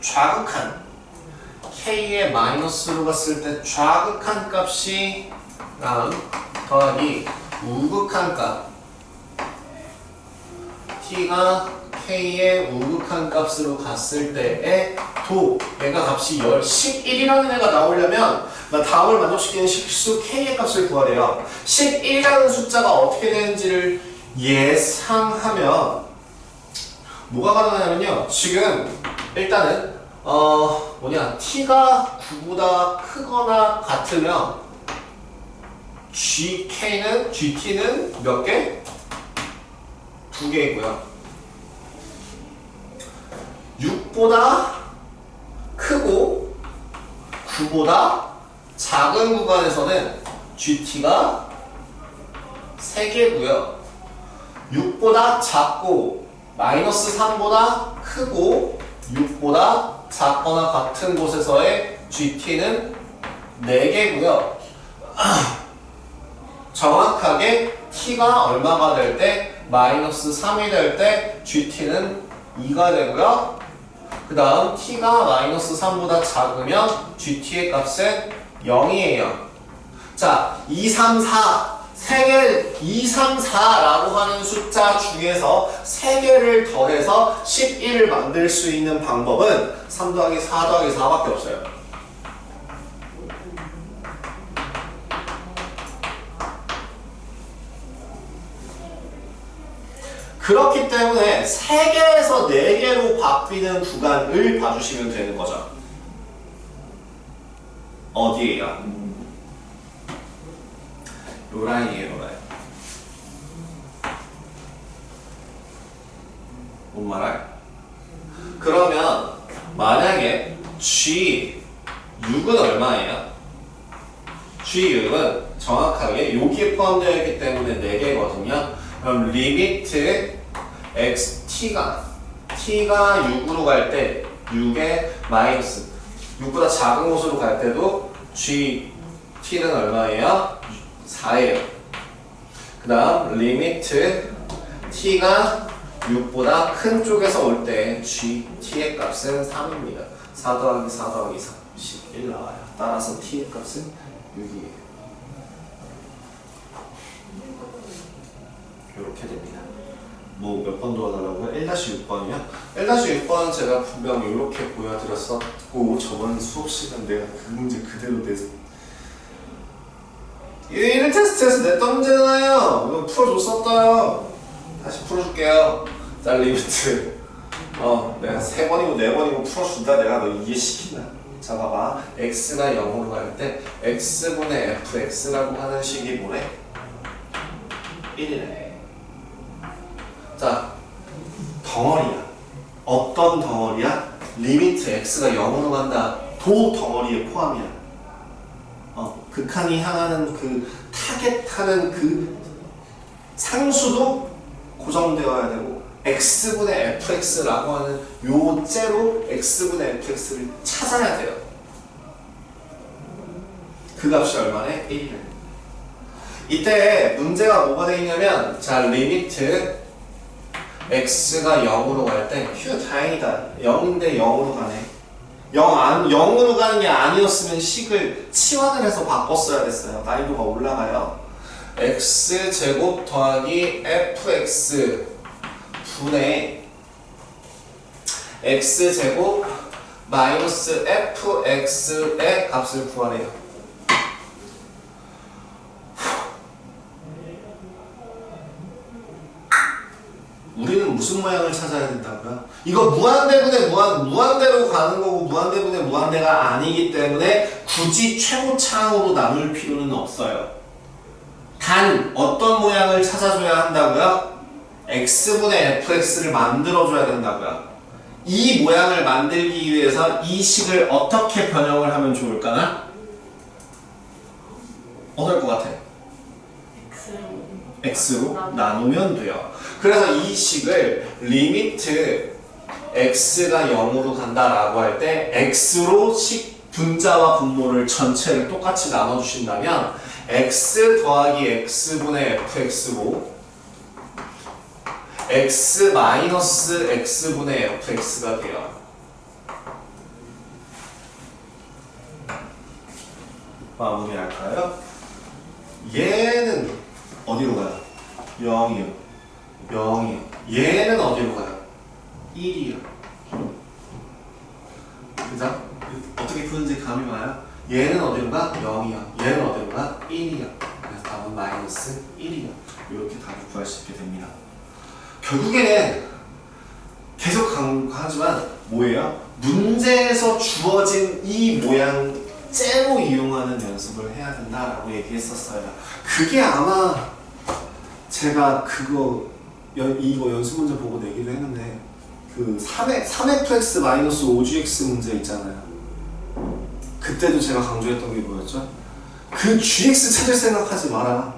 Speaker 1: 좌극한 k의 마이너스로 갔을 때 좌극한 값이 더하기 우극한 값 t가 k의 우극한 값으로 갔을 때의 얘가 값이 11이라는 애가 나오려면 나 다음을 만족시키는 식수 k의 값을 구하래요. 11이라는 숫자가 어떻게 되는지를 예상하면 뭐가 가능하냐면요. 지금 일단은 t가 9보다 크거나 같으면 gt는 몇 개? 2개이고요. 6보다 크고 9보다 작은 구간에서는 gt가 3개고요. 6보다 작고 마이너스 3보다 크고 6보다 작거나 같은 곳에서의 gt는 4개고요. 정확하게 t가 얼마가 될 때? 마이너스 3이 될 때 gt는 2가 되고요. 그 다음 t가 마이너스 3보다 작으면 gt의 값은 0이에요.
Speaker 2: 자, 2, 3, 4. 3개, 2, 3, 4라고 하는 숫자 중에서 3개를 더해서 11을 만들 수 있는 방법은 3 더하기 4 더하기 4밖에 없어요. 그렇기 때문에 3개에서 4개로 바뀌는 구간을 봐주시면 되는 거죠. 어디에요? 요 라인이에요, 요 라인. 뭔 말할? 그러면 만약에 G6은 얼마예요? G6은 정확하게 여기에 포함되어 있기 때문에 4개거든요. 그럼 리미트 xt가 6으로 갈 때 6의 마이너스 6보다 작은 곳으로 갈 때도 gt는 얼마예요? 4예요. 그 다음 리미트 t가 6보다 큰 쪽에서 올 때 gt의 값은 3입니다. 4 더하기 4 더하기 3 11 나와요. 따라서 t의 값은 6이에요. 이렇게 됩니다. 뭐 몇 번 도와달라고요? 1-6번이요? 1-6번은 제가 분명 이렇게 보여드렸었고 저번 수업 시간 내가 그 문제 그대로 내서 1 테스트에서 냈던 문제잖아요. 이거 풀어줬었어요. 다시 풀어줄게요. 자, 리미트 내가 3번이고 4번이고 풀어준다. 내가 너 이해시킨다. 자, 봐봐. x가 0으로 갈 때 x분의 fx라고 하는 식이 뭐래? 1이네. 자, 덩어리야. 어떤 덩어리야? 리미트 x가 0으로 간다. 도 덩어리의 포함이야. 극한이 향하는 그 타겟하는 그 상수도 고정되어야 되고 x분의 fx라고 하는 요 째로 x분의 fx를 찾아야 돼요. 그 값이 얼마네? 1이래. 이때 문제가 뭐가 되냐면 자, 리미트 x가 0으로 갈 때 휴 다행이다. 0인데 0으로 가네. 0으로 가는 게 아니었으면 식을 치환을 해서 바꿨어야 됐어요. 난이도가 올라가요. x제곱 더하기 fx 분의 x제곱 마이너스 fx의 값을 구하래요. 우리는 무슨 모양을 찾아야 된다고요? 이거 무한대분의 무한대로 가는 거고 무한대분의 무한대가 아니기 때문에 굳이 최고차항으로 나눌 필요는 없어요. 단 어떤 모양을 찾아줘야 한다고요? x분의 fx를 만들어줘야 된다고요. 이 모양을 만들기 위해서 이 식을 어떻게 변형을 하면 좋을까나? 어떨 것 같아? x로 나누면 돼요. 그래서 이 식을 리미트 x가 0으로 간다라고 할 때 x로 식 분자와 분모를 전체를 똑같이 나눠주신다면 x 더하기 x분의 fx로 x 마이너스 x분의 fx가 돼요. 마무리할까요? 얘는 어디로 가요? 0이요. 0이요. 얘는 어디로 가요? 1이요. 그죠? 어떻게 푸는지 감이 와요? 얘는 어디로 가? 0이요. 얘는 어디로 가? 1이요. 그래서 답은 마이너스 1이요. 이렇게 답을 구할 수 있게 됩니다. 결국에는 계속 강조하지만 뭐예요? 문제에서 주어진 이 모양 째로 이용하는 연습을 해야 된다라고 얘기했었어요. 그게 아마 제가 이거 연습 문제 보고 내기로 했는데 그 3fx 마이너스 5gx 문제 있잖아요. 그때도 제가 강조했던 게 뭐였죠? 그 gx 찾을 생각하지 마라.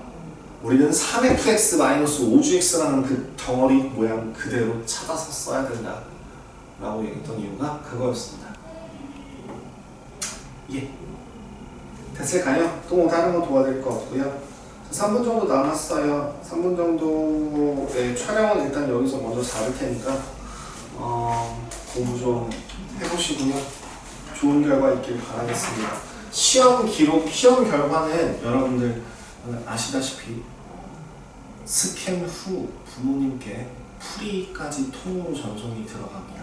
Speaker 2: 우리는 3fx 마이너스 5gx라는 그 덩어리 모양 그대로 찾아서 써야 된다 라고 얘기했던 이유가 그거였습니다. 예. 됐을까요? 또 뭐 다른 거 도와드릴 거 없고요. 3분 정도 남았어요. 3분 정도의 촬영은 일단 여기서 먼저 잡을 테니까 공부 좀 해보시고요. 좋은 결과 있길 바라겠습니다.
Speaker 1: 시험 기록, 시험 결과는 여러분들 아시다시피 스캔 후 부모님께 풀이까지 통으로 전송이 들어갑니다.